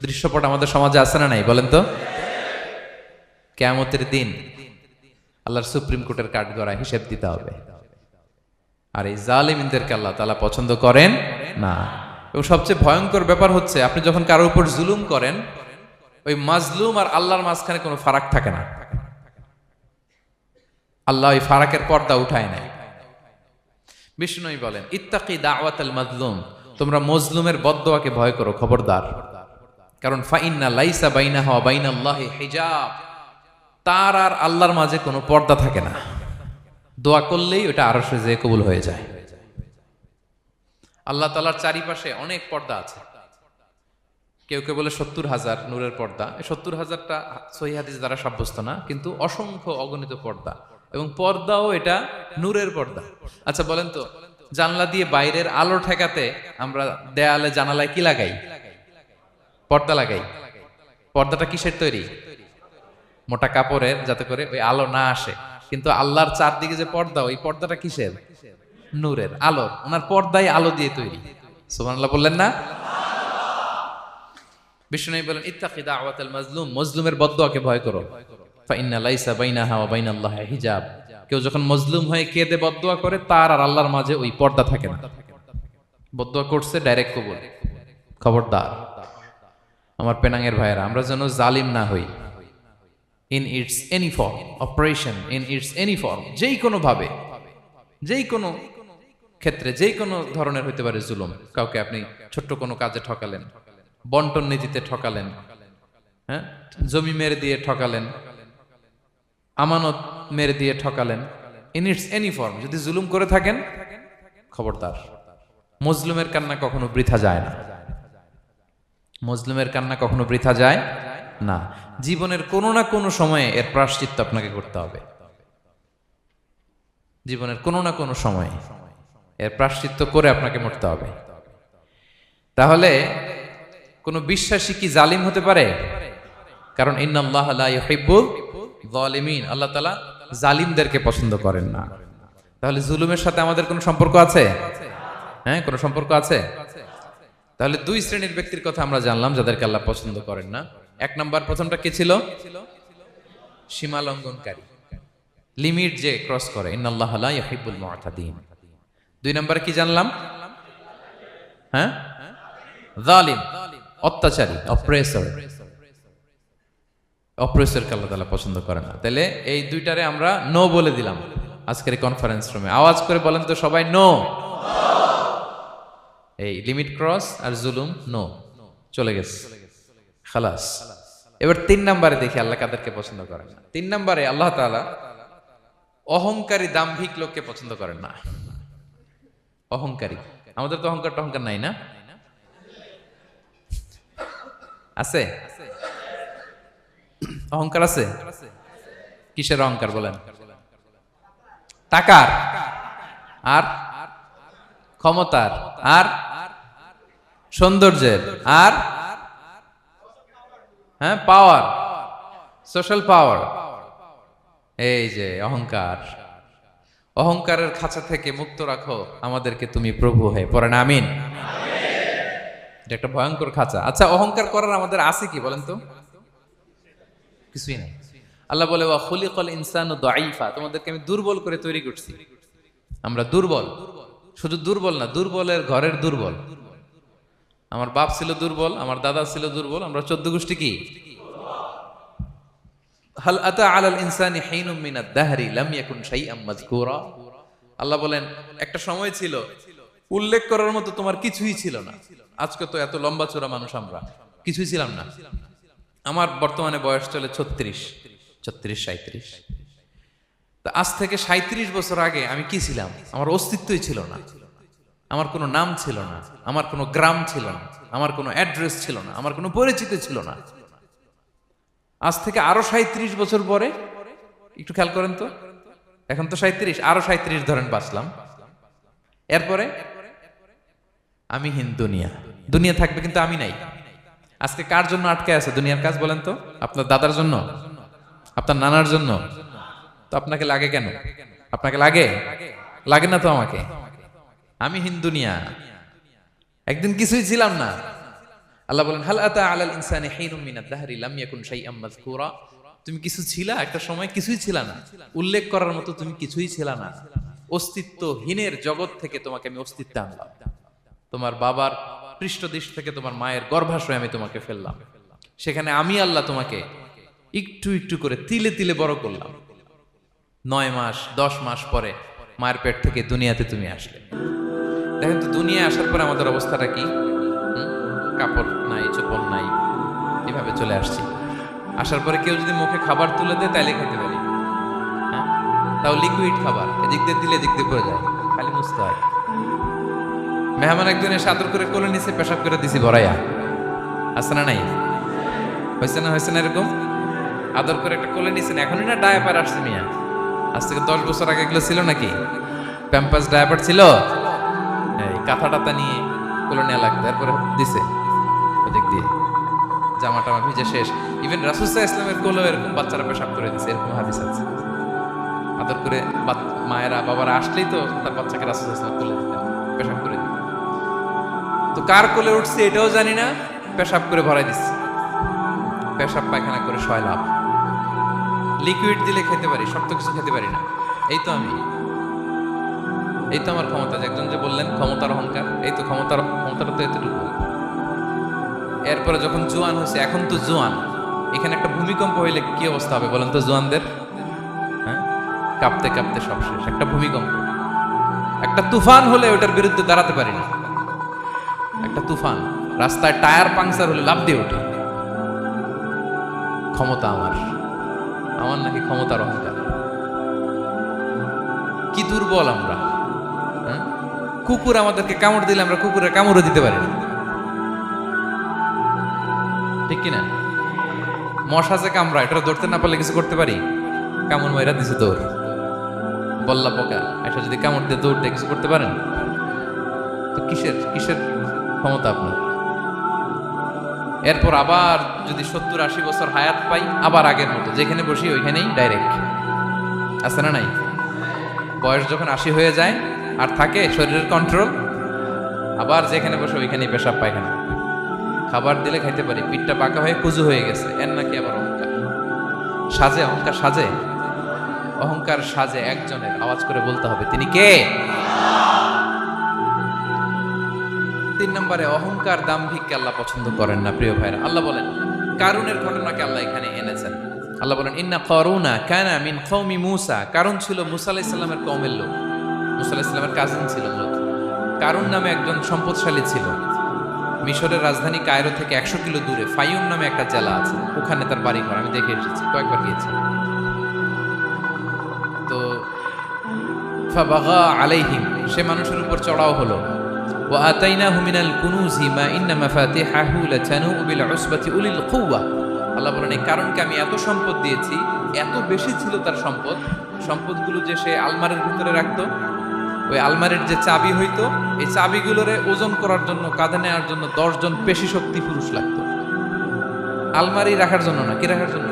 দৃশ্যপট আমাদের সমাজে আছে না নাই বলেন তো? কিয়ামতের দিন আল্লাহর সুপ্রিম কোর্টের কাঠগড়ায় হিসেব দিতে হবে। আর এই জালিমদেরকে আল্লাহ তাআলা পছন্দ করেন না। এবং সবচেয়ে ভয়ঙ্কর ব্যাপার হচ্ছে, আপনি যখন কারোর উপর জুলুম করেন, ওই মাজলুম আর আল্লাহর মাঝখানে কোনো ফারাক থাকে না। আল্লাহ ওই ফারাকের পর্দা উঠায় নাই। বিষ্ণু বলেন, ইত্তাকি দাওয়াতাল মাজলুম, তোমরা মজলুমের বদদোয়াকে ভয় করো, খবরদার। কারণ ফাইন্না লাইসা বাইনাহা ওয়া বাইনাল্লাহি হিজাব, তার আর আল্লাহর মাঝে কোনো পর্দা থাকে না। দোয়া করলেই ওটা আরশে যেয়ে কবুল হয়ে যায়। আল্লাহ তাআলার চারিপাশে অনেক পর্দা আছে। কেউ কেউ বলে 70,000 নূরের পর্দা। 70,000টা সহিহ হাদিস দ্বারা সাব্যস্ত না, কিন্তু অসংখ্য অগণিত পর্দা, এবং পর্দাও এটা নূরের পর্দা। আচ্ছা বলেন তো, জানলা দিয়ে বাইরের আলো ঠেকাতে আমরা দেয়ালে জানালায় কি লাগাই? পর্দা লাগাই। পর্দাটা কিসের তৈরি? মোটা কাপড়ের, যাতে করে ওই আলো না আসে। কিন্তু আল্লাহর চারদিকে যে পর্দা, ওই পর্দাটা কিসের? নূরের, আলোর। ওনার পর্দায় আলো দিয়ে তৈরি। সুবহানাল্লাহ বললেন না? বিষ্ণু বলেন, ইত্তাকি দাওয়াতাল মাজলুম, মজলুমের বদদোয়াকে ভয় করো। ফাইন্না লাইসা বাইনাহা ওয়া বাইনাল্লাহি হিজাব, কেউ যখন মজলুম হয়ে কেঁদে বদদোয়া করে, তার আর আল্লাহর মাঝে ওই পর্দা থাকে না। বদদোয়া করছে, ডাইরেক্ট কবুল। খবরদার আমার পেনাঙ্গের ভাইয়েরা, আমরা যেন জালিম না হই। In it's any form, operation in it's any form, যেই কোনো ভাবে, যেই কোনো ক্ষেত্রে, যেই কোনো ধরনের হইতে পারে জুলুম। কাউকে আপনি ছোট্ট কোনো কাজে ঠকালেন, বন্টন নীতিতে ঠকালেন, হ্যাঁ, জমি মেরে দিয়ে ঠকালেন, আমানত মেরে দিয়ে ঠকালেন, ইন ইটস এনি ফর্ম। যদি জুলুম করে থাকেন, খবরদার, মজলুমের কান্না কখনো বৃথা যায় না। মজলুমের কান্না কখনো বৃথা যায় না। জীবনের কোনো না কোনো সময়ে এর প্রায়শ্চিত্ত আপনাকে করতে হবে। জীবনের কোনো না কোনো সময়ে এর প্রায়শ্চিত্ত করে আপনাকে মরতে হবে। তাহলে কোন বিশ্বাসী কি জালিম হতে পারে? কারণ ইন্নাল্লাহ লা ইউহিব্বুল যালিমিন, আল্লাহ তাআলা জালিমদেরকে পছন্দ করেন না। তাহলে জুলুমের সাথে আমাদের কোনো সম্পর্ক আছে? হ্যাঁ, কোনো সম্পর্ক আছে? তাহলে দুই শ্রেণীর ব্যক্তির কথা আমরা জানলাম যাদেরকে আল্লাহ পছন্দ করেন না। এক নাম্বার, প্রথমটা কে ছিল? সীমা লঙ্ঘনকারী, লিমিট যে ক্রস করে, ইন্নাল্লাহ লা ইউহিব্বুল মুআতাদিন। দুই নম্বরে কি জানলাম? হ্যাঁ, জালিম, অত্যাচারী, অপ্রেসর। অপ্রেসরকে আল্লাহ তাআলা পছন্দ করে না। তাহলে এই দুইটারে আমরা নো বলে দিলাম আজকের এই কনফারেন্স রুমে। আওয়াজ করে বলেন তো সবাই, নো। এই লিমিট ক্রস আর জুলুম, নো, চলে গেছে, খালাস। এবার তিন নম্বরে দেখি আল্লাহ কাদেরকে পছন্দ করেন না। তিন নম্বরে আল্লাহ তাআলা অহংকারী, দাম্ভিক লোককে পছন্দ করেন না। অহংকারী, আমাদের তো অহংকার টহংকার নাই না? আছে? অহংকার আছে? কিসের অহংকার বলেন? টাকার, আর ক্ষমতার, আর সৌন্দর্যের, আর হ্যাঁ পাওয়ার, সোশ্যাল পাওয়ার। এই যে অহংকার, অহংকারের খাঁচা থেকে মুক্ত রাখো আমাদেরকে তুমি প্রভু হয়ে, পড়েন আমিন। এটা একটা ভয়ঙ্কর খাঁচা। আচ্ছা, অহংকার করার আমাদের আছে কি বলেন তো? কিছুই নাই। আল্লাহ বলে ওয়া খুলিকাল ইনসানু দাঈফা, তোমাদেরকে আমি দুর্বল করে তৈরি করছি। আমরা দুর্বল, শুধু দুর্বল না, দুর্বলের ঘরের দুর্বল। আমার বাপ ছিল দুর্বল, আমার দাদা ছিল দুর্বল, আমরা 14 গোষ্ঠী কি? হাল আতা আলাল ইনসানি হিনুম মিনাদ দাহরি লাম ইয়াকুন শাইআম মাযকুরা। আল্লাহ বলেন একটা সময় ছিল উল্লেখ করার মতো তোমার কিছুই ছিল না। আজকে তো এত লম্বা চওড়া মানুষ, আমরা কিছুই ছিলাম না। আমার বর্তমানে বয়স চলে 36, 37। তা আজ থেকে 37 বছর আগে আমি কি ছিলাম? আমার অস্তিত্বই ছিল না। আমার কোনো নাম ছিল না, আমার কোনো গ্রাম ছিল না, আমার কোনো অ্যাড্রেস ছিল না, আমার কোনো পরিচিতি ছিল না। আজ থেকে আরো 37 বছর পরে একটু খেয়াল করেন তো, এখন তো 37, আরো 37 ধরেন বাঁচলাম। এরপরে আমি দুনিয়া, দুনিয়া থাকবে কিন্তু আমি নাই। আজকে কার জন্য আটকে আছে দুনিয়ার কাজ বলেন তো? আপনার দাদার জন্য, আপনার নানার জন্য। তো আপনাকে লাগে কেন? আপনাকে লাগে? লাগে না তো আমাকে। আমি দুনিয়া, একদিন কিছুই ছিলাম না। আল্লাহ বলেন হাল আতা আলাল ইনসানি হিনুম মিনাদ দাহরি লাম ইয়াকুন শাইআম মাযকুরা। তুমি কিছু ছিলা, একটা সময় কিছুই ছিলা না, উল্লেখ করার মতো তুমি কিছুই ছিলা না। অস্তিত্বহীনের জগৎ থেকে তোমাকে আমি অস্তিত্ব আনলাম। তোমার বাবার পৃষ্ঠদেশ থেকে তোমার মায়ের গর্ভাশয়ে আমি তোমাকে ফেললাম। সেখানে আমি আল্লাহ তোমাকে একটু একটু করে তিলে তিলে বড় করলাম। 9 মাস 10 মাস পরে মায়ের পেট থেকে দুনিয়াতে তুমি আসলে। দেখেন তো দুনিয়ায় আসার পরে আমাদের অবস্থাটা কি? কাপড় নাই, চোপড় নাই, এভাবে চলে আসছি। আসার পরে কেউ যদি মুখে খাবার তুলে দেয় তাইলে খেতে পারি, হ্যাঁ, তাও লিকুইড খাবার, এদিক দিয়ে দিলে এদিক দিয়ে পড়ে যায়, খালি মুছতে হয়। মেহমান একজন এসে আদর করে কোলে নিচে পেশাব করে দিছি ভরাইয়া, আছে না নাই? হয়েছে না, হয়েছে না? এরকম আদর করে একটা কোলে নিছেন, এখনই না ডায়াপার আসছে মিয়া। আজ থেকে 10 বছর আগে এগুলো ছিল নাকি? প্যাম্পাস ডায়াপার ছিল, এই কাঁথা টাতা নিয়ে কোলে নেওয়া লাগতো, এরপরে দিছে ওদিক দিয়ে জামা টামা ভিজে শেষ। ইভেন রাসূল সাল্লাল্লাহু আলাইহি ওয়াসাল্লামের কোলেও এরকম বাচ্চারা পেশাব করে দিছে, এরকম হাদিস আছে। আদর করে মায়েরা বাবারা আসলেই তো তার বাচ্চাকে রাসূল সাল্লাল্লাহু আলাইহি ওয়াসাল্লাম কোলে দিতেন, পেশাব করে দিতেন। তো কার কোলে উঠছে এটাও জানি না, পেশাব করে ভরাই দিচ্ছে। পেশাব পায়খানা করে শয় লাভ। লিকুইড দিলে খেতে পারি, শক্ত কিছু খেতে পারি না। এই তো আমি, এই তো আমার ক্ষমতা। একজন যে বললেন ক্ষমতার অহংকার, এই তো ক্ষমতাটা তো এতটুকু। এরপরে যখন জোয়ান হয়েছে, এখন তো জোয়ান, এখানে একটা ভূমিকম্প হইলে কি অবস্থা হবে বলেন তো জোয়ানদের? হ্যাঁ, কাঁপতে কাঁপতে সব শেষ। একটা ভূমিকম্প, একটা তুফান হলে ওটার বিরুদ্ধে দাঁড়াতে পারি না। একটা তুফান, রাস্তায় টায়ার পাংচার হলে লাফ দিয়ে ওঠে। ক্ষমতা আমার, আমার নাকি ক্ষমতার অহংকার। কি দুর্বল আমরা। হ্যাঁ? কুকুর আমাদেরকে কামড় দিলে আমরা কুকুরের কামড়ও দিতে পারি না, ঠিক কিনা? মশা যে কামড়া, এটা ধরতে না পারলে কিছু করতে পারি? কামড় মাইরা দিছে দৌড়, বল্লা পোকা এটা যদি কামড় দিয়ে দৌড় দিয়ে কিছু করতে পারেন? তো কিসের কিসের ক্ষমতা আপনার? এরপর আবার যদি 70-80 বছর হায়াত পাই, আবার আগের মতো যেখানে বসি ওইখানেই ডাইরেক্ট, আছে না নাই? বয়স যখন 80 হয়ে যায় আর থাকে শরীরের কন্ট্রোল, আবার যেখানে বসে ওইখানেই পেশাব পায়খানা। খাবার দিলে খাইতে পারি, পিঠটা বাঁকা হয়ে কুজু হয়ে গেছে, এর নাকি আবার অহংকার সাজে? অহংকার সাজে? অহংকার সাজে একজনের, আওয়াজ করে বলতে হবে তিনি কে? 3 নম্বরে অহংকার দাম্ভিককে আল্লাহ পছন্দ করেন না। প্রিয় ভাইরা, আল্লাহ বলেন কারুনের ঘটনাকে আল্লাহ এখানে এনেছেন। আল্লাহ বলেন ইন্না কারুনা কানা মিন কওমি মূসা। কারুন ছিল মুসা আলাইহিস সালামের কওমের লোক, মুসা আলাইহিস সালামের কাজিন ছিল লোক। কারুন নামে একজন সম্পদশালী ছিল। মিশরের রাজধানী কায়রো থেকে 100 কিলো দূরে ফাইউম নামে একটা জেলা আছে, ওখানে তার বাড়ি ঘর। আমি দেখে এসেছি, কয়েকবার গিয়েছি। তো ফাবাগা আলাইহিম, সে মানুষের উপর চড়াও হলো। ওয়া আতাইনাহু মিনাল কুনুজি মা ইন্না মাফাতিহাহু লাতানু বিল উসবাতি উলিল কুওয়া। আল্লাহ বলেন এই কারণকে আমি এত সম্পদ দিয়েছি, এত বেশি ছিল তার সম্পদ, সম্পদগুলো যে সে আলমারির ভিতরে রাখতো, ওই আলমারির যে চাবি হইতো, এই চাবিগুলোরে ওজন করার জন্য, কাঁধে নেওয়ার জন্য 10 জন পেশি শক্তি পুরুষ লাগতো। আলমারি রাখার জন্য না, কি রাখার জন্য?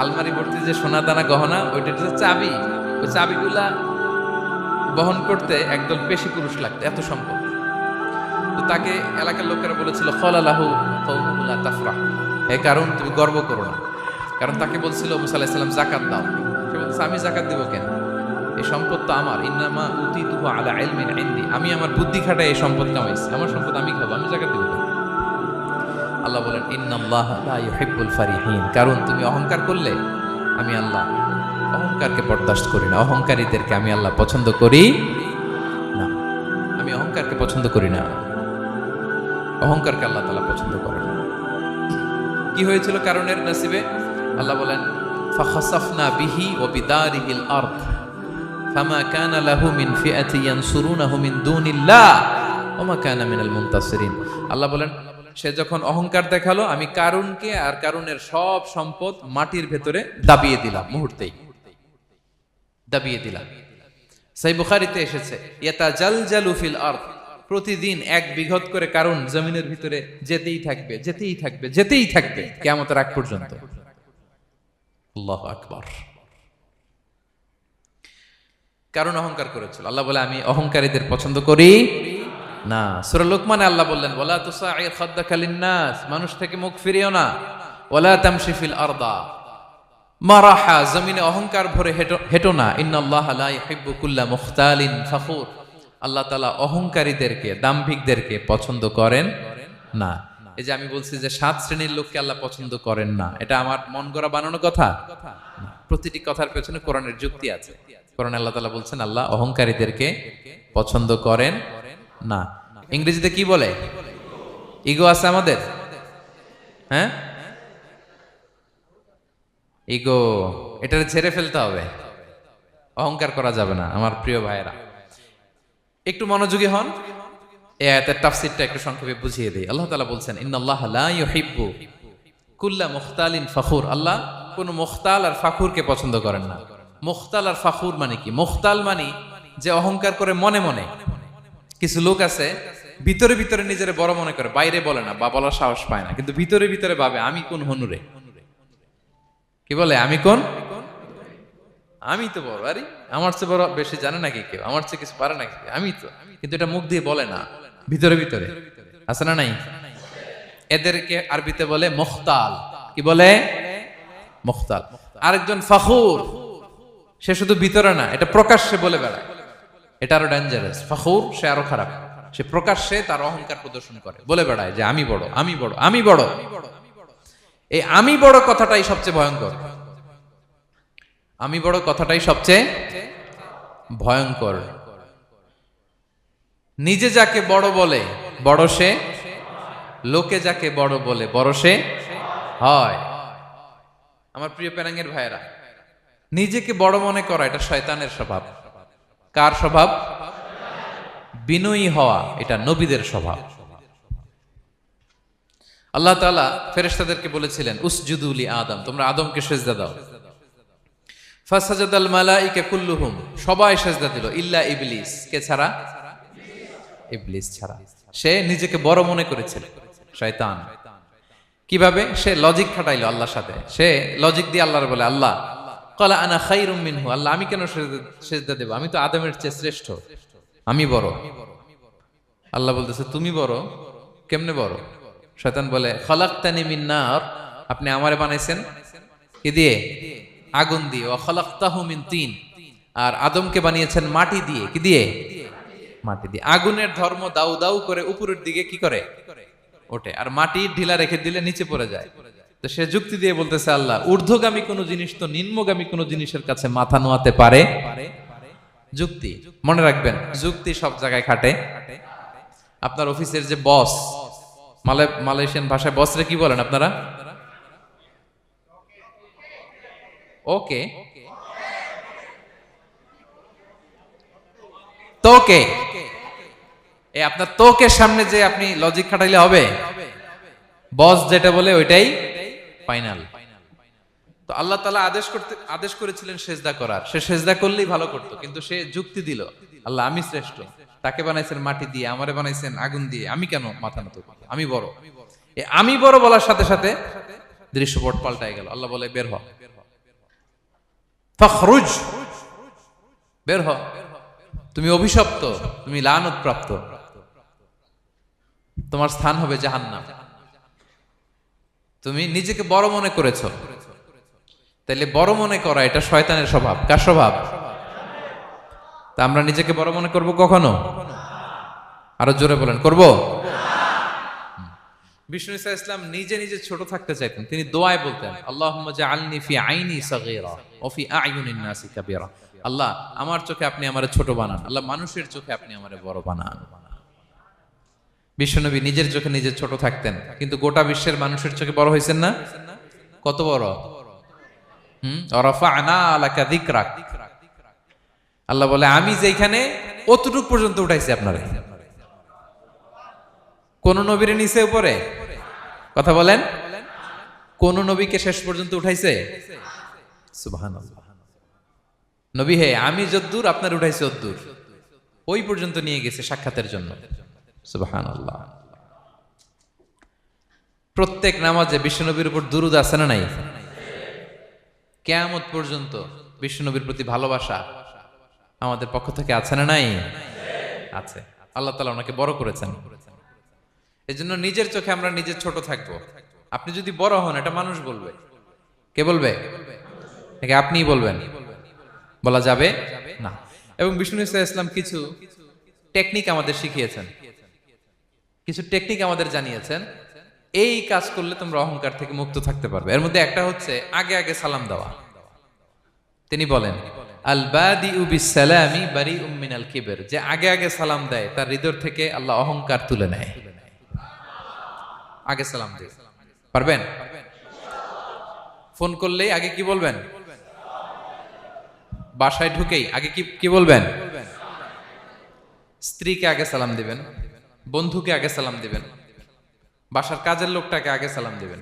আলমারি ভর্তি যে সোনা দানা গহনা, ওইটার যে চাবি, ওই চাবিগুলা বহন করতে একদল পেশি পুরুষ লাগতো, এত সম্পদ। তো তাকে এলাকার লোকেরা বলেছিল খলালাহু কওমুহু লা তাফরাহ, এই কারণ তুমি গর্ব করো না। কারণ তাকে বলছিল মুসা আলাইহিস সালাম যাকাত দাও, সে বলছে আমি যাকাত দেব কেন? এই সম্পদ তো আমার। ইন্নামা উতিতুহু আলা ইলমিন ইনদি, আমি আমার বুদ্ধি খাটায় এই সম্পদ কামাইছি, আমার সম্পদ আমি খাবো, আমি যাকাত দেব কেন? আল্লাহ বলেন ইন্নাল্লাহা লা ইউহিব্বুল ফারিহিন। কারণ তুমি অহংকার করলে আমি আল্লাহ অহংকারকে বরদাস্ত করি না, অহংকারীদেরকে আমি আল্লাহ পছন্দ করি না। আমি অহংকারকে পছন্দ করি না, অহংকারকে আল্লাহ তাআলা পছন্দ করেন না। কি হয়েছিল কারণের নসিবে? আল্লাহ বলেন ফাখাসাফনা বিহি ওয়া বিদারিহিল আরদ ফামা কানা লাহু মিন ফিআতি ইয়ানসুরুনাহু মিন দুনিল্লাহ ওয়া মা কানা মিনাল মুনতাসিরিন। আল্লাহ বলেন সে যখন অহংকার দেখালো, আমি কারুনকে আর কারুনের সব সম্পদ মাটির ভেতরে দাবিয়ে দিলাম, মুহূর্তেই দাবিয়ে দিলাম। সহিহ বুখারীতে এসেছে ইয়াতাজালজালু ফিল আরদ, প্রতিদিন 1 বিঘত করে কারুন জমিনের ভিতরে যেতেই থাকবে, যেতেই থাকবে, যেতেই থাকবে কিয়ামতের আগ পর্যন্ত। আল্লাহু আকবার। কারণ অহংকার করেছিল। আল্লাহ বলে আমি অহংকারীদের পছন্দ করি না। সূরা লোকমানে আল্লাহ বললেন ওয়ালা তুসাইর খাদ্দাকা লিন্নাস, মানুষ থেকে মুখ ফিরিও না। ওয়ালা তামশি ফিল আরদা মারাহা, জমিনে অহংকার ভরে হেঁটো না। ইন্নাল্লাহা লা ইউহিব্বু কুল্লা মুখতালিন ফখুর, আল্লাহ তাআলা অহংকারীদেরকে, দাম্ভিকদেরকে পছন্দ করেন না। এই যে আমি বলছি যে 7 শ্রেণীর লোককে আল্লাহ পছন্দ করেন না, এটা আমার মন গড়া বানানো কথা? প্রতিটি কথার পেছনে কোরআনের যুক্তি আছে। কোরআনে আল্লাহ তাআলা বলছেন আল্লাহ অহংকারীদেরকে পছন্দ করেন না। ইংরেজিতে কি বলে? ইগো আছে আমাদের, হ্যাঁ? ইগো, এটা ছেড়ে ফেলতে হবে, অহংকার করা যাবে না। আমার প্রিয় ভাইয়েরা, একটু মনোযোগী হন। এই আয়াতের তাফসীরটা একটু সংক্ষেপে বুঝিয়ে দেই। আল্লাহ তাআলা বলছেন ইন্নাল্লাহা লা ইউহিব্বু কুল্লা মুখতালিন ফখুর, আল্লাহ কোন মুখতাল আর ফাখুরকে পছন্দ করেন না। মুখতাল আর ফাখুর মানে কি? মুখতাল মানে যে অহংকার করে মনে মনে। কিছু লোক আছে ভিতরে ভিতরে নিজের বড় মনে করে, বাইরে বলে না বা বলার সাহস পায় না, কিন্তু ভিতরে ভিতরে ভাবে আমি কোন হনুরে। কি বলে? আমি কোন? আমি তো বড়, আরে আমার চেয়ে বড় বেশি জানে নাকি কেউ? আমার চেয়ে কিছু পারে নাকি? আমি তো, কিন্তু এটা মুখ দিয়ে বলে না, ভিতরে ভিতরে আছে না নাই? এদেরকে আরবিতে বলে মুখতাল। কি বলে? মুখতাল। আরেকজন ফাখুর, সে শুধু ভিতরে না, এটা প্রকাশ্যে বলে বেড়ায়, এটা আরো ডেঞ্জারাস। ফাখুর সে আরো খারাপ, সে প্রকাশ্যে তার অহংকার প্রদর্শন করে, বলে বেড়ায় যে আমি বড়, আমি বড়, আমি বড়। এই আমি বড় কথাটাই সবচেয়ে ভয়ঙ্কর। আমি বড় কথাটাই সবচেয়ে ভয়ঙ্কর। নিজে যাকে বড় বলে বড় সে, লোকে যাকে বড় বলে বড় সে হয়। আমার প্রিয় পেনাঙ্গের ভাইয়েরা, নিজেকে বড় মনে করা এটা শয়তানের স্বভাব। কার স্বভাব? বিনয়ী হওয়া এটা নবীদের স্বভাব। আল্লাহ তাআলা ফেরেশতাদেরকে বলেছিলেন উসজুদু লি আদম, তোমরা আদমকে সিজদা দাও। ফাসাজাদাল মালাইকা কুল্লুহুম, সবাই সিজদা দিল ইল্লা ইবলিস, কে ছাড়া? ইবলিস ছাড়া। সে নিজেকে বড় মনে করেছিল, শয়তান। কিভাবে? সে লজিক খাটাইলো আল্লাহর সাথে। সে লজিক দিয়ে আল্লাহর বলে, আল্লাহ ক্বালা আনা খায়রুম মিনহু, আল্লাহ আমি কেন সিজদা দেব? আমি তো আদমের চেয়ে শ্রেষ্ঠ, আমি বড়। আল্লাহ বলতেছে তুমি বড়? কেমনে বড়? শয়তান বলে খালাকতানি মিন নার, আপনি আমারে বানাইছেন কি দিয়ে? আগুন দিয়ে। ওয়া খালাকতাহু মিন তিন, আর আদমকে বানিয়েছেন মাটি দিয়ে। কি দিয়ে? মাটি দিয়ে। আগুনের ধর্ম দাউ দাউ করে উপরের দিকে কি করে? ওঠে, আর মাটি ঢিলা রেখে দিলে নিচে পড়ে যায়। তো সে যুক্তি দিয়ে বলতেছে আল্লাহ ঊর্ধ্বগামী কোন জিনিস তো নিম্নগামী কোন জিনিসের কাছে মাথা নোয়াতে পারে? যুক্তি, মনে রাখবেন যুক্তি সব জায়গায় খাটে। আপনার অফিসের যে বস, মালয়েশিয়ান ভাষায় বসরে কি বলেন আপনারা? ওকে, তোকে। এই আপনার তোকের সামনে যে আপনি লজিক খাটাইলে হবে? বস যেটা বলে ওইটাই ফাইনাল। তো আল্লাহ তাআলা আদেশ করেছিলেন সেজদা করার। সে সেজদা করলেই ভালো করতো, কিন্তু সে যুক্তি দিল আল্লাহ আমি শ্রেষ্ঠ, তাকে বানাইছেন মাটি দিয়ে, আমারে বানাইছেন আগুন দিয়ে, আমি কেন মাথা নত করব? আমি বড়। আমি বড় বলার সাথে সাথে দৃশ্যপট পাল্টায় গেল। আল্লাহ বলে বের হ, ফাখরুজ, বের হ, তুমি অভিশপ্ত, তুমি লানত প্রাপ্ত, তোমার স্থান হবে জাহান্নাম। তুমি নিজেকে বড় মনে করেছো, তাইলে বড় মনে করা এটা শয়তানের স্বভাব। কার স্বভাব? তা আমরা নিজেকে বড় মনে করব কখনো? আরো জোরে বলেন, করব? বিষ্ণু ঈসা ইসলাম নিজে নিজে ছোট থাকতে চাইতেন। তিনি দোয়ায় বলতেন আল্লাহুম্মা জাআলনি ফি আইনি সাগীরা ওয়া ফি আ'য়ুনিন নাসি কাবীরা, আল্লাহ আমার চোখে আপনি আমারে ছোট বানান, আল্লাহ মানুষের চোখে আপনি আমারে বড় বানান। বিশ্বনবী নিজের চোখে নিজে ছোট থাকতেন, কিন্তু গোটা বিশ্বের মানুষের চোখে বড় হয়েছেন না? কত বড়? রাফা'না লাকা যিকরাক, আল্লাহ বলে আমি যেখানে অতটুক পর্যন্ত উঠাইছি আপনারে। কোন নবীর নিচে উপরে? কথা বলেন, কোন নবীকে শেষ পর্যন্ত উঠাইছে? সুবহানাল্লাহ। নবী হে আমি যদ্দূর আপনার উঠাইছে অদ্দূর, ওই পর্যন্ত নিয়ে গেছে সাক্ষাতের জন্য। সুবহানাল্লাহ। প্রত্যেক নামাজে বিশ্বনবীর উপর দুরূদ আছে না নাই? কিয়ামত পর্যন্ত বিশ্বনবীর প্রতি ভালোবাসা আমাদের পক্ষ থেকে আছে না নাই? আছে। আল্লাহ তাআলা ওনাকে বড় করেছেন। এজন্য নিজের চোখে আমরা নিজে ছোট থাকবো। আপনি যদি বড় হন এটা মানুষ বলবে। কে বলবে? নাকি আপনিই বলবেন? বলা যাবে না। এবং বিষ্ণু ইসলাম কিছু টেকনিক আমাদের শিখিয়েছেন, কিছু টেকনিক আমাদের জানিয়েছেন। এই কাজ করলে তোমরা অহংকার থেকে মুক্ত থাকতে পারবে। এর মধ্যে একটা হচ্ছে আগে আগে সালাম দেওয়া। তিনি বলেন আল বাদিউ বিসসালামি বারিউম মিনাল কিবর, যে আগে আগে সালাম দেয় তার হৃদয় থেকে আল্লাহ অহংকার তুলে নেয়। আগে সালাম দিয়ে পারবেন? ফোন করলেই আগে কি বলবেন? বাসায় ঢুকেই আগে কি বলবেন? স্ত্রীকে আগে সালাম দিবেন, বন্ধুকে আগে সালাম দিবেন, বাসার কাজের লোকটাকে আগে সালাম দিবেন,